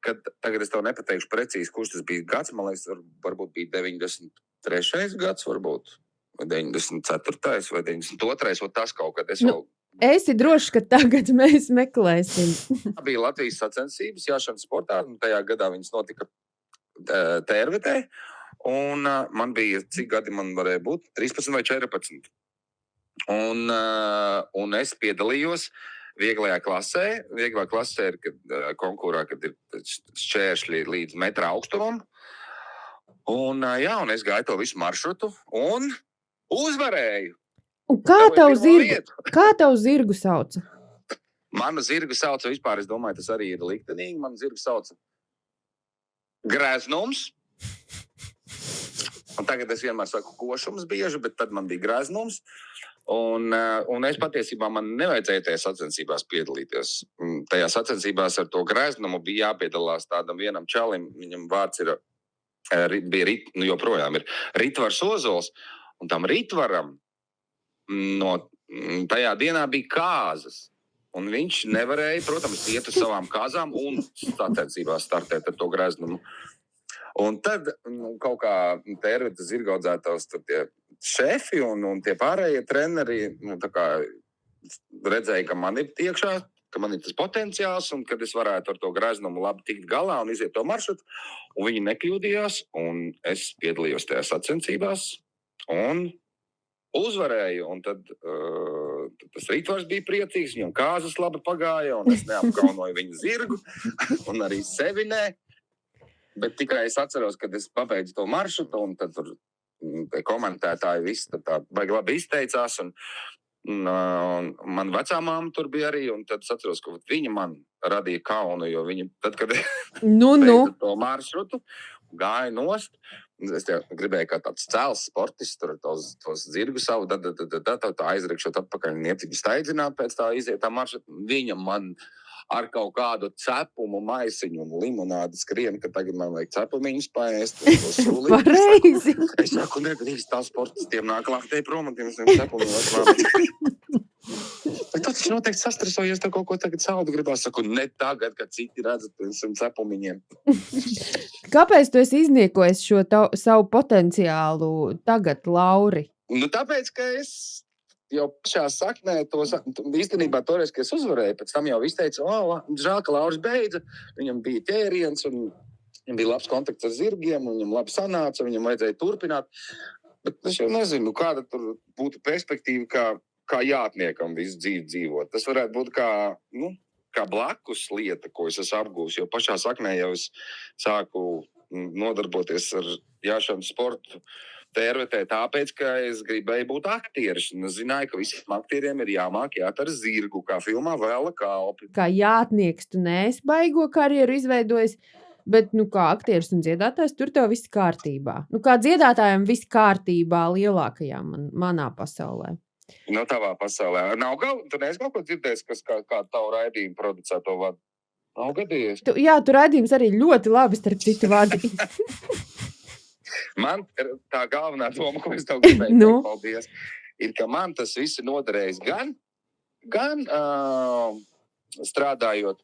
kad tagad es tev nepateikšu precīzi, kurš tas bija gads, man liekas, varbūt bija 93. gads, varbūt, vai 94. vai 92. vai tas kaut kad es vēl... Esi drošs, ka tagad mēs meklēsim. Bija Latvijas sacensības jāšanas sportā, un tajā gadā viņas notika TRVT, un man bija, cik gadi man varēja būt, 13 vai 14. Un es piedalījos vieglajā klasē. Vieglā klasē ir konkurā, kad ir šķēršļi līdz metra augstumam. Un es gāju to visu maršrutu un uzvarēju. Un kā tavu zirgu sauca? Manu zirgu sauca vispār, es domāju, tas arī ir liktenīgi. Manu zirgu sauca Greznums. Un tagad es vienmēr saku košums bieži, bet tad man bija Greznums. Un es patiesībā man nevajadzēja tajā sacensībās piedalīties. Tajā sacensībās ar to Greznumu bija jāpiedalās tādam vienam čalim. Viņam vārds joprojām ir Ritvars Ozols. Un tam Ritvaram tajā dienā bija kāzas. Un viņš nevarēja, protams, iet uz savām kāzām un sacensībās startēt ar to Greznumu. Un tad kaut kā TRVT zirgaudzētājs tie šefi un tie pārējie treneri redzēja, ka man ir iekšā, ka man ir tas potenciāls un kad es varētu ar to Greznumu labi tikt galā un iziet to maršrutu. Un viņi nekļūdījās un es piedalījos tajā sacensībās un uzvarēju. Un tad tas Ritvars bija priecīgs, viņam kāzas labi pagāja un es neapkaunoju viņu zirgu un arī sevi nē. Bet tikai es atceros, kad es pabeidzu to maršrutu, un tad tur komentētāji visi tā baigi labi izteicās, un Man vecā māma tur bija arī, un tad es atceros, ka viņa man radīja kaunu, jo viņa, tad, kad beidza to maršrutu, gāja nost, es gribēju kā tāds cēls sportists, tur tos zirgu savu, tad aizrikšot atpakaļ un iet viņu staidzināt pēc tā izietā maršrutu. Viņa man ar kaut kādu cepumu maisiņu un limonādi skrien, ka tagad man vajag cepumiņus paēst. Pareizi. Es saku, nedrīkst tā sportistiem nāk laktē prom, un tiem cepumiem atklāt. Bet tu taču noteikti sastresojies, tev kaut ko tagad saudu gribās. Saku, ne tagad, kad citi redzat pirms cepumiņiem. Kāpēc tu esi izniekojis šo savu potenciālu tagad, Lauri? Nu, tāpēc, ka es jau pašā saknē īstenībā toreiz, ka es uzvarēju, pēc tam jau viss teica, žēl, ka Lauris beidza, viņam bija ķēriens un viņam bija labs kontakts ar zirgiem, un viņam labi sanāca, viņam vajadzēja turpināt. Bet es jau nezinu, kāda tur būtu perspektīva, kā jātniekam visu dzīvi dzīvot. Tas varētu būt kā blakus lieta, ko es esmu apgūs, jo pašā saknē jau es sāku nodarboties ar jāšanu sportu. Tērvetē tāpēc, ka es gribēju būt aktieris. Un es zināju, ka visiem aktieriem ir jāmāk jāt ar zirgu, kā filmā Vēla kalpi. Kā jātnieks, tu neesi baigo karjeru izveidojis, bet kā aktieris un dziedātājs, tur tev viss kārtībā. Kā dziedātājiem viss kārtībā lielākajā manā pasaulē. No tavā pasaulē. Tu neesi kaut ko dzirdējis, kas kā tavu raidījumu producē to vadu? Nav gadījies? Jā, tu raidījums arī ļoti labi starp citu vadīji. Man tā galvenā doma, ko es tev gribēju teikt, paldies, ir, ka man tas viss ir noderējis gan strādājot,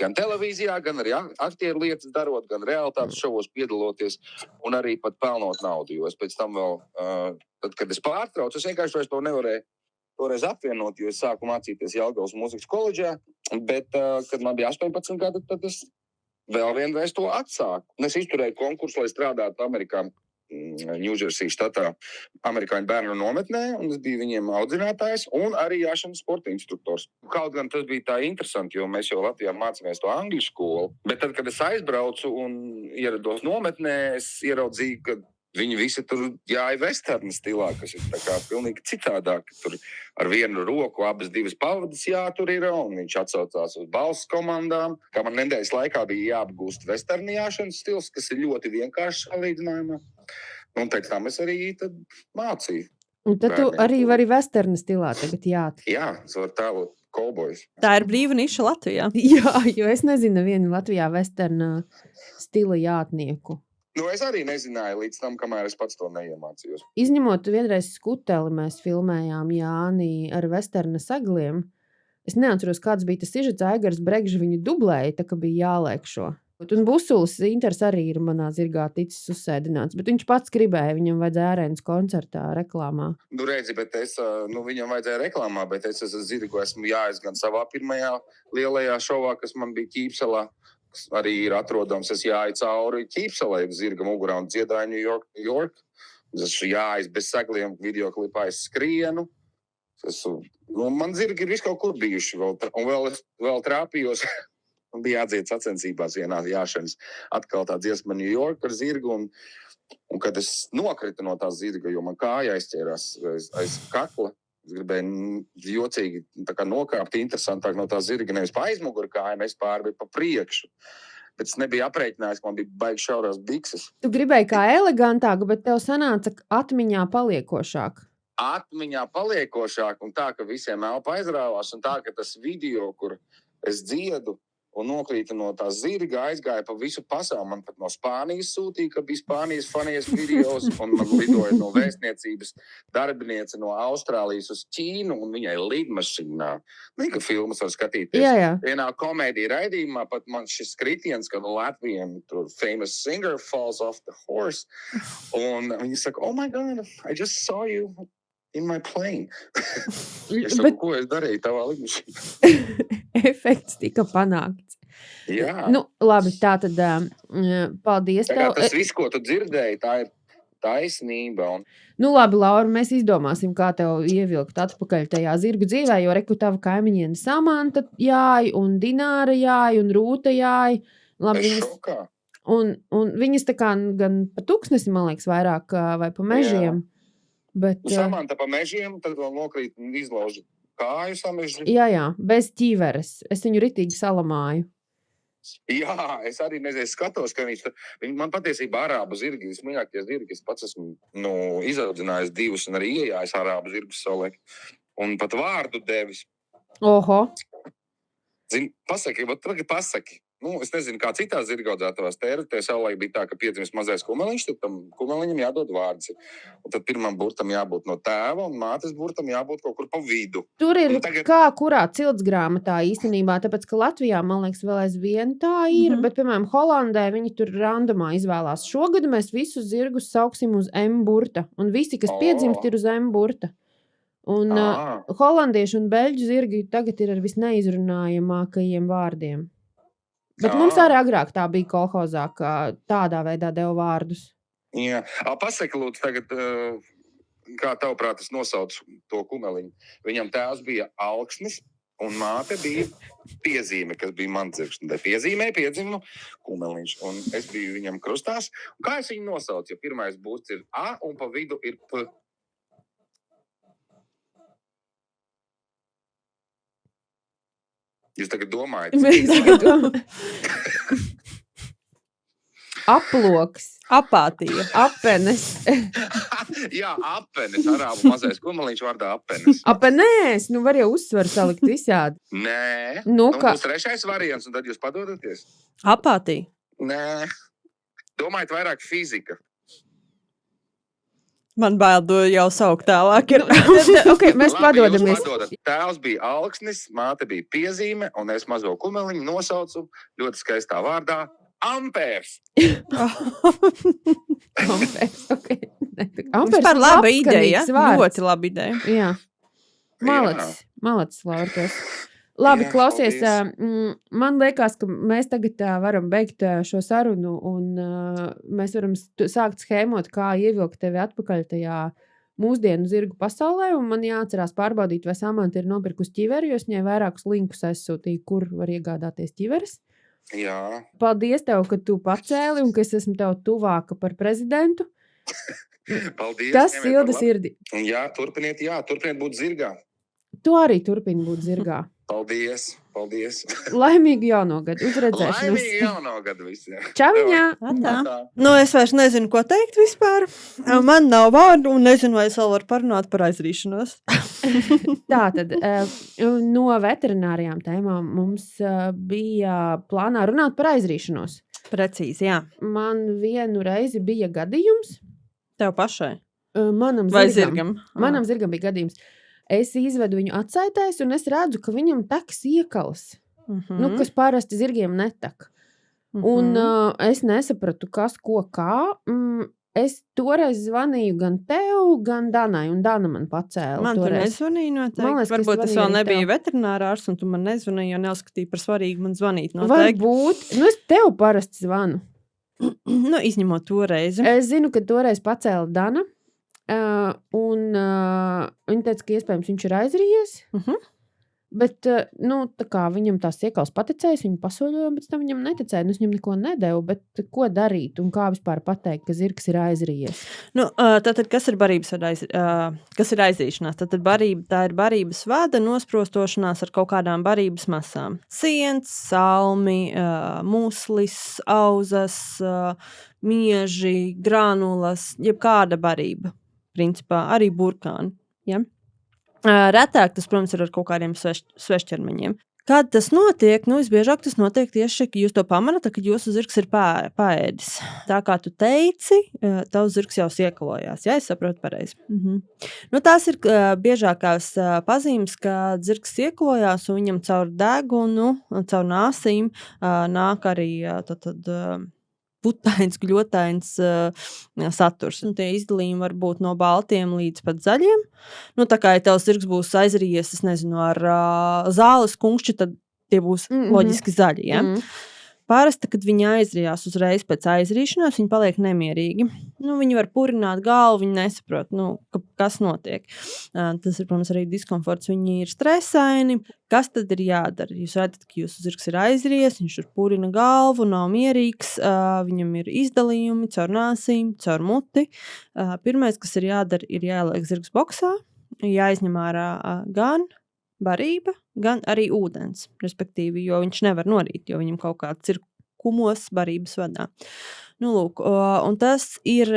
gan televīzijā, gan arī aktieru lietas darot, gan realitātes šovos piedaloties un arī pat pelnot naudu, jo es pēc tam vēl, tad, kad es pārtraucu, es vienkārši vairs to nevarēju toreiz apvienot, jo es sāku mācīties Jelgavas mūzikas koledžā, bet, kad man bija 18 gadi, tad es vēl vienreiz to atsāku. Un es izturēju konkursu, lai strādātu Amerikā, Ņūdžersī štatā, amerikāņu bērnu nometnē, un es biju viņiem audzinātājs un arī jāšanas sporta instruktors. Kaut gan tas bija tā interesanti, jo mēs jau Latvijā mācījāmies to angļu skolu, bet tad, kad es aizbraucu un ierados nometnē, es ieraudzīju, ka viņi visi tur jāja vesterna stilā, kas ir tā kā pilnīgi citādāk. Tur ar vienu roku abas divas pavadas jātur ir, un viņš atsaucās uz balss komandām. Kā man nedēļas laikā bija jāapgūst vesternijāšanas stils, kas ir ļoti vienkāršs salīdzinājumā. Un pēc tam es arī tad mācīju. Un tad tu arī vari vesterna stilā tagad jāt. Jā, es varu tēlot kovbojus. Tā ir brīva niša Latvijā. Jā, jo es nezinu vienu Latvijā vesterna stila jātnieku. Es arī nezināju līdz tam, kamēr es pats to neiemācījos. Izņemot vienreiz Skuteli, mēs filmējām Jāni ar vesterna sagliem. Es neatceros, kāds bija tas sižets, Aigars Bregžs viņu dublēja, tā ka bija jāliek šo. Un Busulis Inters arī ir manā zirgā ticis uzsēdināts, bet viņš pats gribēja, viņam vajadzēja Arēnas koncertā, reklāmā. Redzi, bet viņam vajadzēja reklāmā, bet es zirgu esmu jāies gan savā pirmajā lielajā šovā, kas man bija Ķīpselā. Arī ir atrodams, es jāiet cauri Ķīpselē, zirga mugurā un dziedāju New York. Es jāiet bez sagliem, videoklipā es skrienu. Man zirgi ir visu kaut kur bijuši un vēl trāpījos. Un bija jādzied sacensībās vienā jāšanas. Atkal tā dziesma New York ar zirgu. Un kad es nokritu no tā zirga, jo man kāja aizķērās aiz kakla. Es gribēju jocīgi nokāpt interesantāk no tā zirga, nevis pa aizmuguru kājām, es pāri pa priekšu. Bet es nebiju aprēķinājis, ka man bija baigi šaurās bikses. Tu gribēji kā elegantāk, bet tev sanāca atmiņā paliekošāk. Atmiņā paliekošāk un tā, ka visiem elpa aizrāvās un tā, ka tas video, kur es dziedu un nokrītu no tā zirga, aizgāja pa visu pasauli. Man pat no Spānijas sūtīja, ka bija Spānijas funnies videos, un man lidoja no vēstniecības darbiniece no Austrālijas uz Ķīnu, un viņai lidmašīnā. Ka filmas var skatīties. Jā. Vienā komēdija raidījumā pat man šis kritiens, ka Latvian famous singer falls off the horse, un viņi saka, oh my God, I just saw you in my plane. Es saku, ko es darīju tavā lidmašīnā? Efekts tika panākts. Jā. Labi, tā tad paldies tev. Tas viss, ko tu dzirdēji, tā ir taisnība. Labi, Laura, mēs izdomāsim, kā tev ievilkt atpakaļ tajā zirgu dzīvē, jo reku tava kaimiņiene Samanta jāj, un Dināra jāj, un Rūta jāj. Labi, un viņas tā kā gan pa tuksnesi, man liekas, vairāk vai pa mežiem. Bet, Samanta pa mežiem, tad vēl nokrīt un izlauž kāju samežu. jā, bez ķīveres. Es viņu ritīgi salamāju. Jā, es arī nezinu, skatos, ka viņi man patiesībā arābu zirgi, vismīļākie zirgi, es pats esmu izaudzinājis 2 un arī iejājis arābu zirgus savulaik. Un pat vārdu devis. Oho. Zini, pasaki. Es nezinu, kā citās zirgaudzētavās tērutē savulaik bija tā, ka piedzimst mazais kumeliņš, tad tam kumeliņam jādod vārds. Un tad pirmam burtam jābūt no tēva un mātes burtam jābūt kaut kur pa vidu. Tur ir tagad... kā kurā ciltsgrāmatā īstenībā, tāpēc, ka Latvijā, man liekas, vēl aizvien tā ir, bet, piemēram, Holandē viņi tur randomā izvēlās. Šogad mēs visus zirgus sauksim uz M burta, un visi, kas piedzimst, ir uz M burta. Un holandiešu un beļģu zirgi tagad ir ar visneizrunājamākajiem vārdiem. Bet mums arī agrāk tā bija kolhozā, ka tādā veidā deva vārdus. Jā. Pasaki, lūdzu, tagad, kā tavuprāt es nosaucu to kumeliņu. Viņam tēvs bija Alksnis un māte bija Piezīme, kas bija mans zirgs. Un Piezīmē piedzima kumeliņš. Un es biju viņam krustās. Un kā es viņu nosaucu? Jo pirmais burts ir A un pa vidu ir P. Jūs tagad domājat? Mēs tagad domājam. Aploks. Apātija. Apenes. Jā, apenes. Arābu mazais kumeliņš vārdā apenes. Apenēs. Var jau uzsvaru salikt visādi. Nē. Kā... Būs 3. variants, un tad jūs padodaties? Apātija. Nē. Domājiet vairāk fizika. Man bail jau saukt tālāk. Okay, mēs padodamies. Tēvs bija Alksnis, māte bija Piezīme, un es mazo kumeliņu nosaucu ļoti skaistā vārdā Ampērs. Ampērs, okay. Vispār laba ideja. Ļoti laba ideja. Jā. Malacis, Laurtos. Labi, klausies, man liekas, ka mēs tagad varam beigt šo sarunu un mēs varam sākt schēmot, kā ievilkt tevi atpakaļ tajā mūsdienu zirgu pasaulē, un man jāatcerās pārbaudīt, vai Samanta ir nopirkus ķiveri, jo es viņai vairākus linkus aizsūtīju, kur var iegādāties ķiveres. Jā. Paldies tev, ka tu pacēli un ka es esmu tev tuvāka par prezidentu. Paldies. Tas silda sirdi. Jā, turpiniet būt zirgā. Tu arī turpini būt zirgā. Paldies. Laimīgu jauno gadu. Uzredzēšanos. Laimīgu jauno gadu visiem. Čauņā. Es vairs nezinu, ko teikt vispār. Man nav vārdu un nezinu, vai es vēl varu parunāt par aizrīšanos. Tātad, no veterinārijām tēmām mums bija plānā runāt par aizrīšanos. Precīzi, jā. Man vienu reizi bija gadījums. Tev pašai? Manam zirgam bija gadījums. Es izvedu viņu atsaitēs, un es redzu, ka viņam teks iekals, kas parasti zirgiem netek. Un es nesapratu, kas, ko, kā. Es toreiz zvanīju gan tev, gan Danai, un Dana man pacēla. Man tur nezvanīja noteikti. Varbūt tas vēl nebija veterinārārs, un tu man nezvanīji, jo neuzskatīji par svarīgu man zvanīt noteikti. Varbūt. Es tev parasti zvanu. Izņemot to reizi. Es zinu, ka toreiz pacēla Dana. Viņa teica, ka iespējams viņš ir aizrījies, bet tā kā viņam tās iekals paticējas, viņu pasoļoja, bet tam viņam neticēja, es viņam neko nedevu, bet ko darīt un kā vispār pateikt, ka zirgs ir aizrījies? Tātad, kas ir barības kas ir aizrīšanās? Tātad tā ir barības vada nosprostošanās ar kaut kādām barības masām. Siens, salmi, muslis, auzas, mieži, granulas, jebkāda barība. Principā arī burkāni. Ja? Retāk tas, protams, ir ar kaut kādiem svešķermeņiem. Kad tas notiek? Visbiežāk tas notiek tieši, ka jūs to pamanāt, kad jūsu zirgs ir paēdis. Tā kā tu teici, tavs zirgs jau iekalojās. Ja, es saprotu pareizi. Tās ir biežākās pazīmes, kad zirgs iekalojās un viņam caur degunu, caur nāsīm nāk arī putains, gļotains saturs. Tie izdalījumi var būt no baltiem līdz pat zaļiem. Tā kā, ja tavs zirgs būs aizrījies, es nezinu, ar zāles kunkšķi, tad tie būs loģiski zaļi. Ja? Parasti, kad viņi aizrijās uzreiz pēc aizrīšanās, viņi paliek nemierīgi. Viņi var purināt galvu, viņi nesaprot, kas notiek. Tas ir, protams, arī diskomforts. Viņi ir stresaini. Kas tad ir jādara? Jūs redzat, ka jūsu zirgs ir aizries, viņš tur purina galvu, nav mierīgs, viņam ir izdalījumi caur nāsīm, caur muti. Pirmais, kas ir jādara, ir jāieliek zirgs boksā, jāizņem ārā gan barība, gan arī ūdens, respektīvi, jo viņš nevar norīt, jo viņam kaut kāds ir kumos barības vadā. Lūk, un tas ir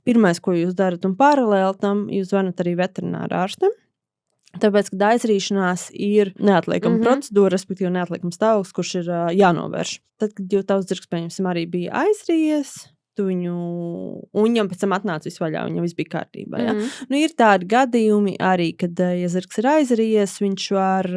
pirmais, ko jūs darat, un paralēli tam jūs zvanat arī veterināra ārstam, tāpēc, kad aizrīšanās ir neatliekama procedūra, respektīvi neatliekams stāvoklis, kurš ir jānovērš. Tad, kad jau tavs zirgs, pieņemsim, arī bija aizrījies, un viņam pēc tam atnāca viss vaļā, viņam viss bija kārtībā. Ja? Ir tādi gadījumi arī, kad, ja zirgs ir aizrījies, viņš var,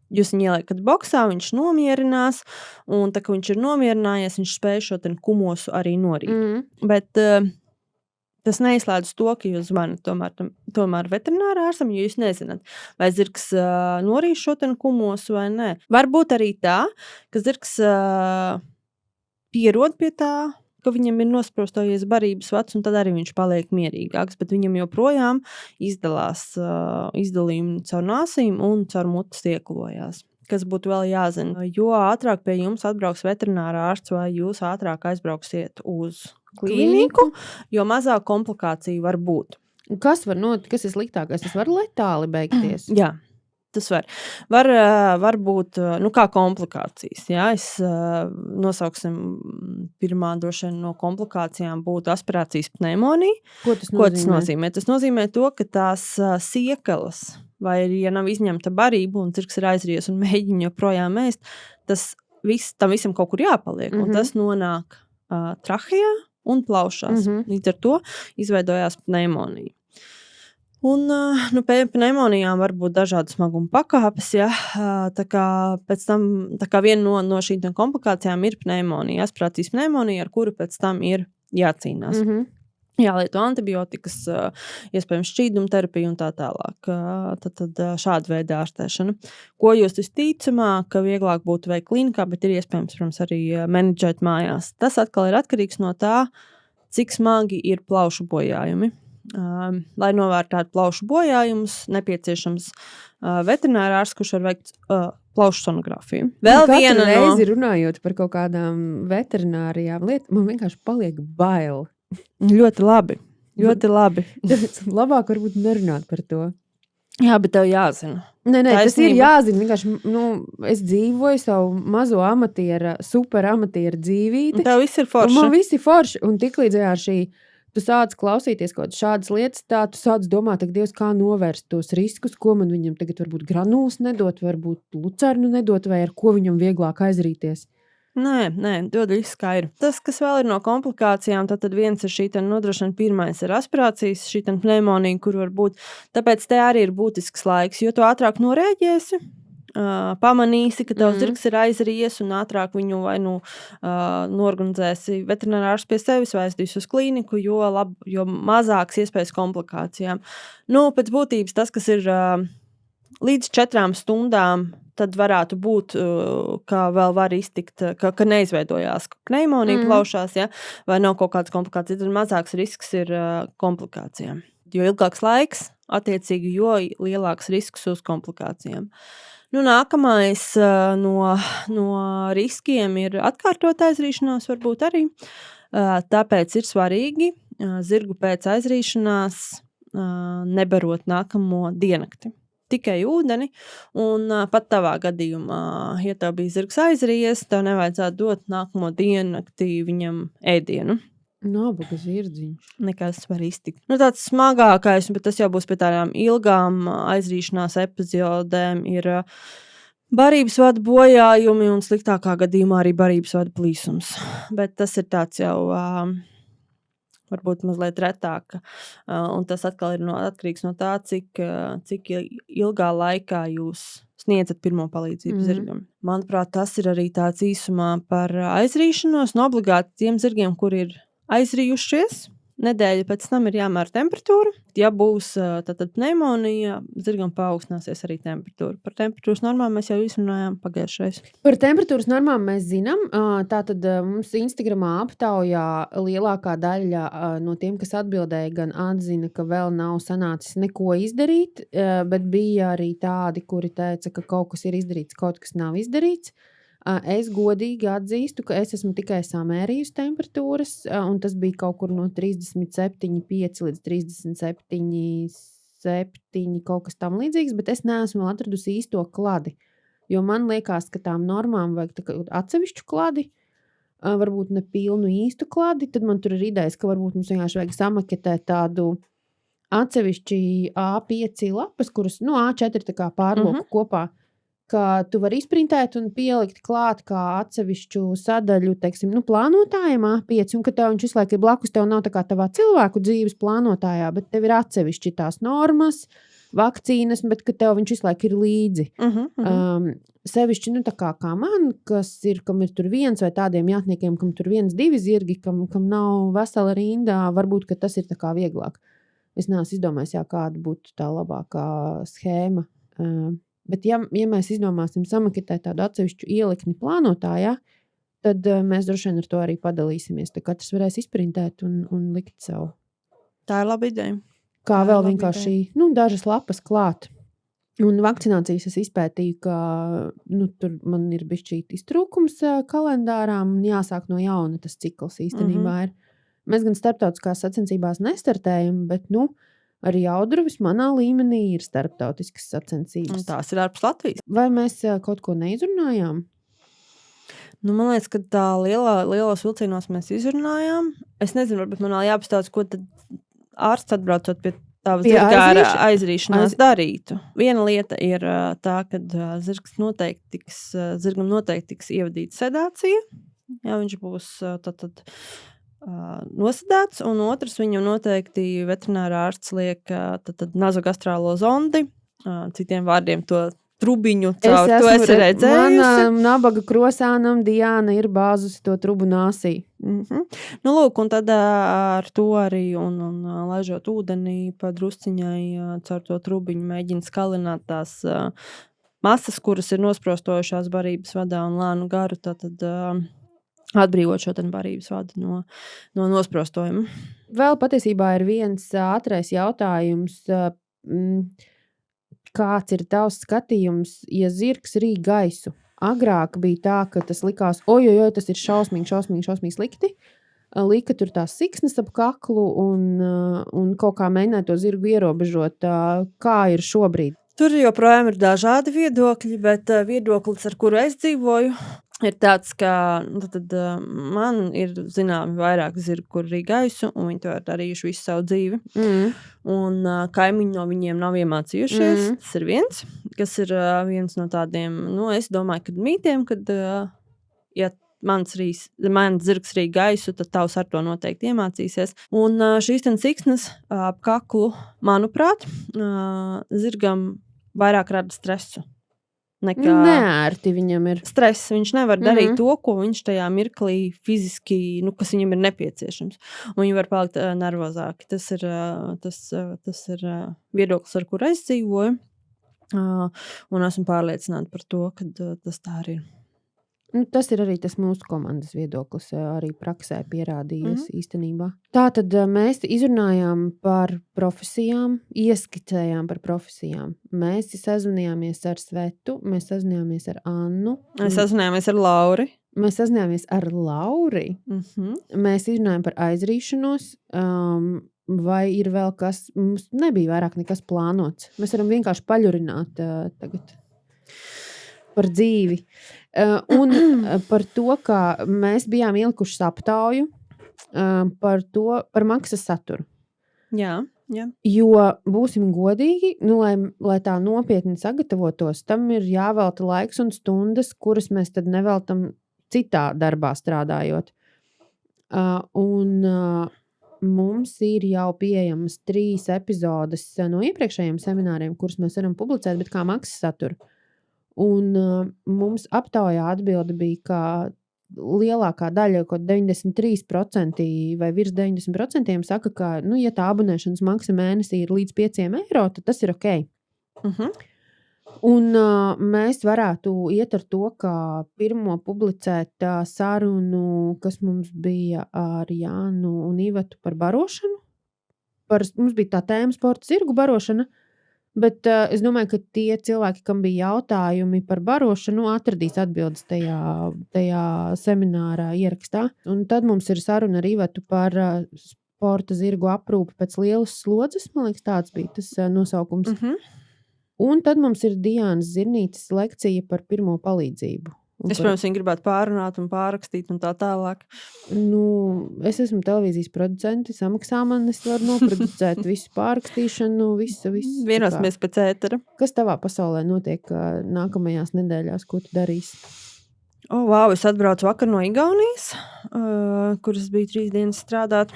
jūs viņu ieliekat boksā, viņš nomierinās, un tā, ka viņš ir nomierinājies, viņš spēj šo kumosu arī norīt. Bet tas neizslēdz to, ka jūs zvanat tomēr veterinārā ārstam, jo jūs nezināt, vai zirgs norīs šo kumosu vai nē. Varbūt arī tā, ka zirgs pierod pie tā, ka viņam ir nosprostojies barības vads, un tad arī viņš paliek mierīgāks, bet viņam joprojām izdalās izdalījumi caur nāsīm un caur mutas ieklojās. Kas būtu vēl jāzina, jo ātrāk pie jums atbrauks veterinārā ārsts vai jūs ātrāk aizbrauksiet uz klīniku, jo mazāk komplikāciju var būt. Kas var notikt, kas ir sliktākais? Tas var letāli beigties. Jā. Tas var būt kā komplikācijas. Jā? Nosauksim pirmā droši vien no komplikācijām būtu aspirācijas pneimonija. Ko tas nozīmē? Tas nozīmē to, ka tās siekalas, vai ja nav izņemta barība un zirgs ir aizries un mēģina joprojām ēst, tam visam kaut kur jāpaliek. Un tas nonāk trahejā un plaušās. Līdz ar to izveidojās pneimonija. Un pneimonijām var būt dažādas smaguma pakāpes, ja? Tā kā viena no šīm komplikācijām ir pneimonija, aspirācijas pneimonija, ar kuru pēc tam ir jācīnās. Jālieto antibiotikas, iespējams šķīdumterapija un tā tālāk. Tad šāda veida ārstēšana. Ko jūs visticamāk, ka vieglāk būtu veikt klīnikā, bet ir iespējams, protams, arī menedžēt mājās. Tas atkal ir atkarīgs no tā, cik smagi ir plaušu bojājumi. Lai novērtētu plaušu bojājumus, nepieciešams veterinārā ārsts, kurš var veikt plaušu sonogrāfiju. Vēl viena reizi runājot par kaut kādām veterinārijām lietām, man vienkārši paliek bail. Ļoti labi. Labāk varbūt nerunāt par to. Jā, bet tev jāzina. Nē, tas ir jāzina. Vienkārši, es dzīvoju savu mazo amatiera, super amatiera dzīvīti. Tev viss ir forši. Man viss ir forši. Un tiklīdz tu sāc klausīties kaut kādas šādas lietas, tu sāc domāt, Dievs, kā novērst tos riskus, ko man viņam tagad varbūt granulas nedot, varbūt lucernu nedot, vai ar ko viņam vieglāk aizrīties. Nē, dod viss skaidri. Tas, kas vēl ir no komplikācijām, tad viens ir šī nodrošina, pirmais ir aspirācijas, šī pneimonija, kur var būt. Tāpēc te arī ir būtisks laiks, jo tu ātrāk norēģēsi, pamanīsi, ka tavs zirgs ir aizries un ātrāk viņu vai norganizēsi veterinārārs pie sevis, aizdīs uz klīniku, jo mazāks iespējas komplikācijām. Pēc būtības tas, kas ir līdz 4 stundām, tad varētu būt, ka vēl var iztikt, ka neizveidojās pneimonija plaušās, ja, vai nav kaut kādas komplikācijas, tad mazāks risks ir komplikācijām. Jo ilgāks laiks, attiecīgi, jo lielāks risks uz komplikācijām. Nākamais no riskiem ir atkārtot aizrīšanās, varbūt arī. Tāpēc ir svarīgi zirgu pēc aizrīšanās nebarot nākamo diennakti. Tikai ūdeni, un pat tavā gadījumā, ja tev bija zirgs aizries, tev nevajadzētu dot nākamo diennakti viņam ēdienu. Nabaga zirdziņš. Nekas var iztikt. Tāds smagākais, bet tas jau būs pie tādām ilgām aizrīšanās epizodēm, ir barības vada bojājumi un sliktākā gadījumā arī barības vada plīsums. Bet tas ir tāds jau varbūt mazliet retāk. Un tas atkal ir atkarīgs no tā, cik ilgā laikā jūs sniedzat pirmo palīdzību zirgam. Manuprāt, tas ir arī tāds īsumā par aizrīšanos. Obligāti tiem zirgiem, kur ir aizrījušies, nedēļu pēc tam ir jāmēra temperatūra. Ja būs tātad pneimonija, zirgam paaugstināsies arī temperatūra. Par temperatūras normām mēs jau izrunājām pagājušreiz. Par temperatūras normām mēs zinām. Tātad mums Instagramā aptaujā lielākā daļa no tiem, kas atbildēja, gan atzina, ka vēl nav sanācis neko izdarīt, bet bija arī tādi, kuri teica, ka kaut kas ir izdarīts, kaut kas nav izdarīts. Es godīgi atzīstu, ka es esmu tikai samērījusi temperatūras, un tas bija kaut kur no 37,5 līdz 37,7 kaut kas tam līdzīgs, bet es neesmu vēl atradusi īsto kladi, jo man liekas, ka tām normām vajag atsevišķu kladi, varbūt ne pilnu īstu kladi, tad man tur ir idejas, ka varbūt mums vienkārši vajag samaketēt tādu atsevišķi A5 lapas, kuras, A4 tā kā pārloku kopā, ka tu vari izprintēt un pielikt klāt kā atsevišķu sadaļu, teiksim, plānotājiem A5, un ka tev viņš visu laiku ir blakus, tev nav tā kā tavā cilvēku dzīves plānotājā, bet tev ir atsevišķi tās normas, vakcīnas, bet ka tev viņš visu laiku ir līdzi. Sevišķi, tā kā man, kam ir tur viens vai tādiem jātniekiem, kam tur 1-2 zirgi, kam nav vesela rindā, varbūt, ka tas ir tā kā vieglāk. Es neesmu izdomājis, kāda būtu tā labākā schēma. Bet ja mēs izdomāsim samaketēt tādu atsevišķu ielikni plānotājā, tad mēs droši vien ar to arī padalīsimies. Tad katrs varēs izprintēt un likt savu. Tā ir laba ideja. Kā vēl vienkārši dažas lapas klāt. Un vakcinācijas es izpētīju, ka tur man ir bišķīt iztrūkums kalendārām un jāsāk no jauna tas cikls īstenībā ir. Mēs gan starptautiskās sacensībās nestartējam, bet arī Audruvis manā līmenī ir starptautiskas sacensības. Un tās ir ārpus Latvijas. Vai mēs kaut ko neizrunājām? Man liekas, ka tā lielos vilcienos mēs izrunājām. Es nezinu, varbūt man vēl jāpastāsta, ko tad ārsts atbraucot pie tava zirga ar aizrīšanās darītu. Viena lieta ir tā, ka zirgam noteikti tiks ievadīta sedācija. Ja viņš būs tad nosedēts, un otrs viņam noteikti veterinārā ārsts liek nazogastrālo zondi, citiem vārdiem to trubiņu caur. To esi redzējusi? Manam nabaga krosānam Diāna ir bāzusi to trubu nāsī. Lūk, un tad ar to arī un laižot ūdenī pa drusciņai caur to trubiņu mēģina skalināt tās masas, kuras ir nosprostojušās barības vadā un lēnu garu, tad atbrīvot šo barības vadu no nosprostojuma. Vēl patiesībā ir viens ātrais jautājums. Kāds ir tavs skatījums, ja zirgs rīk gaisu? Agrāk bija tā, ka tas likās, tas ir šausmīgi slikti. Lika tur tās siksnas ap kaklu un kaut kā mēģināja to zirgu ierobežot. Kā ir šobrīd? Tur joprojām ir dažādi viedokļi, bet viedoklis, ar kuru es dzīvoju, ir tāds, ka man ir zināmi vairāk zirgi, kur rīk gaisu, un viņi to ir darījuši visu savu dzīvi. Un kaimiņi no viņiem nav iemācījušies. Tas ir viens, kas ir viens no tādiem, es domāju, kad mītiem, kad, ja mans zirgs rīk gaisu, tad tavs ar to noteikti iemācīsies. Un šīs siksnas ap kaklu, manuprāt, zirgam vairāk rada stresu. Neērti viņam ir. Stress. Viņš nevar darīt to, ko viņš tajā mirklī fiziski, kas viņam ir nepieciešams. Un viņi var palikt nervozāki. Tas ir viedoklis, ar kur es dzīvoju. Un esmu pārliecināta par to, ka tas tā arī ir. Tas ir arī tas mūsu komandas viedoklis, arī praksē pierādījies īstenībā. Tātad mēs izrunājām par profesijām, ieskicējām par profesijām. Mēs sazinājāmies ar Svetu, mēs sazinājāmies ar Annu. Mēs sazinājāmies ar Lauri. Mēs sazinājāmies ar Lauri. Mēs izrunājām par aizrīšanos. Vai ir vēl kas? Mums nebija vairāk nekas plānots. Mēs varam vienkārši paļurināt tagad par dzīvi. Un par to, ka mēs bijām ielikuši aptauju par maksas saturu. Jā. Jo būsim godīgi, lai tā nopietni sagatavotos, tam ir jāvelta laiks un stundas, kuras mēs tad neveltam citā darbā strādājot. Mums ir jau pieejamas 3 epizodes no iepriekšējiem semināriem, kurus mēs varam publicēt, bet kā maksas saturu. Un mums aptaujā atbilde bija, ka lielākā daļa, kaut 93% vai virs 90% saka, ka, ja tā abonēšanas maksa mēnesī ir līdz 5 eiro, tad tas ir ok. Un mēs varētu iet ar to, ka pirmo publicēt sarunu, kas mums bija ar Jānu un Ivetu par barošanu. Mums bija tā tēma sporta zirgu barošana, bet es domāju, ka tie cilvēki, kam bija jautājumi par barošanu, atradīs atbildes tajā seminārā ierakstā. Un tad mums ir saruna ar Ivetu par sporta zirgu aprūpi pēc lielas slodzes. Man liekas, tāds bija tas nosaukums. Un tad mums ir Diānas Zirnītes lekcija par pirmo palīdzību. Protams, viņi gribētu pārrunāt un pārrakstīt un tā tālāk. Es esmu televīzijas producenti, samaksā man, es varu noproducēt visu pārrakstīšanu, visu. Vienosimies pēc ētera. Kas tavā pasaulē notiek nākamajās nedēļās, ko tu darīsi? Wow, es atbraucu vakar no Igaunijas, kuras bija 3 dienas strādāt.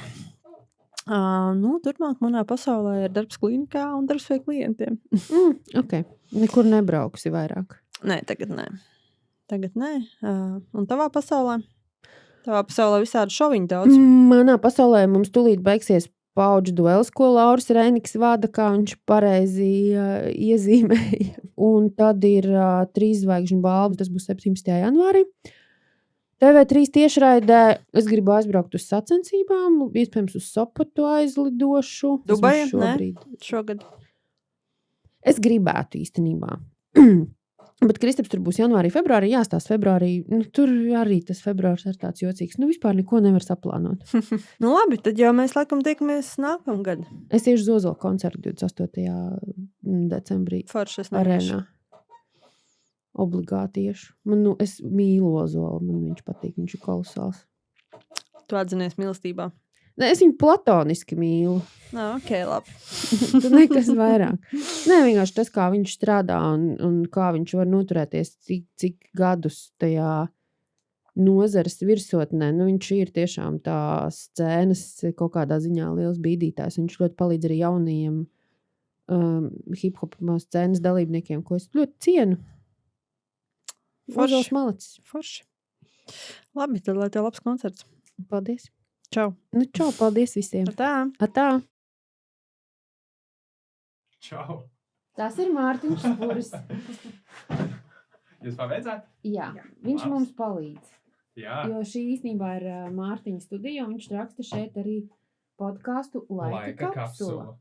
Turpmāk manā pasaulē ir darbs klinikā un darbs pie klientiem. Ok, nekur nebrauksi vairāk? Nē, tagad nē. Un tavā pasaulē? Tavā pasaulē visādi šoviņi daudz? Manā pasaulē mums tūlīt beigsies paudžu duels, ko Lauris Reiniks vada, kā viņš pareizi iezīmēja. Un tad ir 3 zvaigžņu balva, tas būs 17. janvārī. TV3 tiešraidē es gribu aizbraukt uz sacensībām, iespējams uz Sopotu aizlidošu. Dubaja? Nē, šogad. Es gribētu īstenībā. Bet Kristaps tur būs janvārī, februārī, jāstāsta februārī. Tur arī tas februārs ir tāds jocīgs. Vispār neko nevar saplānot. Labi, tad jau mēs laikam tiekamies nākamgad. Es iešu Zozola koncertu 28. decembrī. Foršas arēnā. Obligāti iešu. Es mīlu Ozolu, man viņš patīk, viņš ir kolosāls. Tu atzinies mīlestībā? Ne, es viņu platoniski mīlu. Ok, labi. Tu nekas vairāk. Nē, vienkārši tas, kā viņš strādā un kā viņš var noturēties cik gadus tajā nozares virsotnē. Viņš ir tiešām tā scēnas kaut kādā ziņā liels bīdītājs. Viņš ļoti palīdz arī jaunajiem hip-hop scēnas dalībniekiem, ko es ļoti cienu. Ozols malacis. Forši. Labi, tad lai tev labs koncerts. Paldies. Čau. Čau, paldies visiem. Atā. Čau. Tas ir Mārtiņš Spuris. Jūs pabeidzāt? Jā, viņš mums palīdz. Jā. Jo šī īstenībā ir Mārtiņa studija, un viņš raksta šeit arī podcastu Laika kapsula.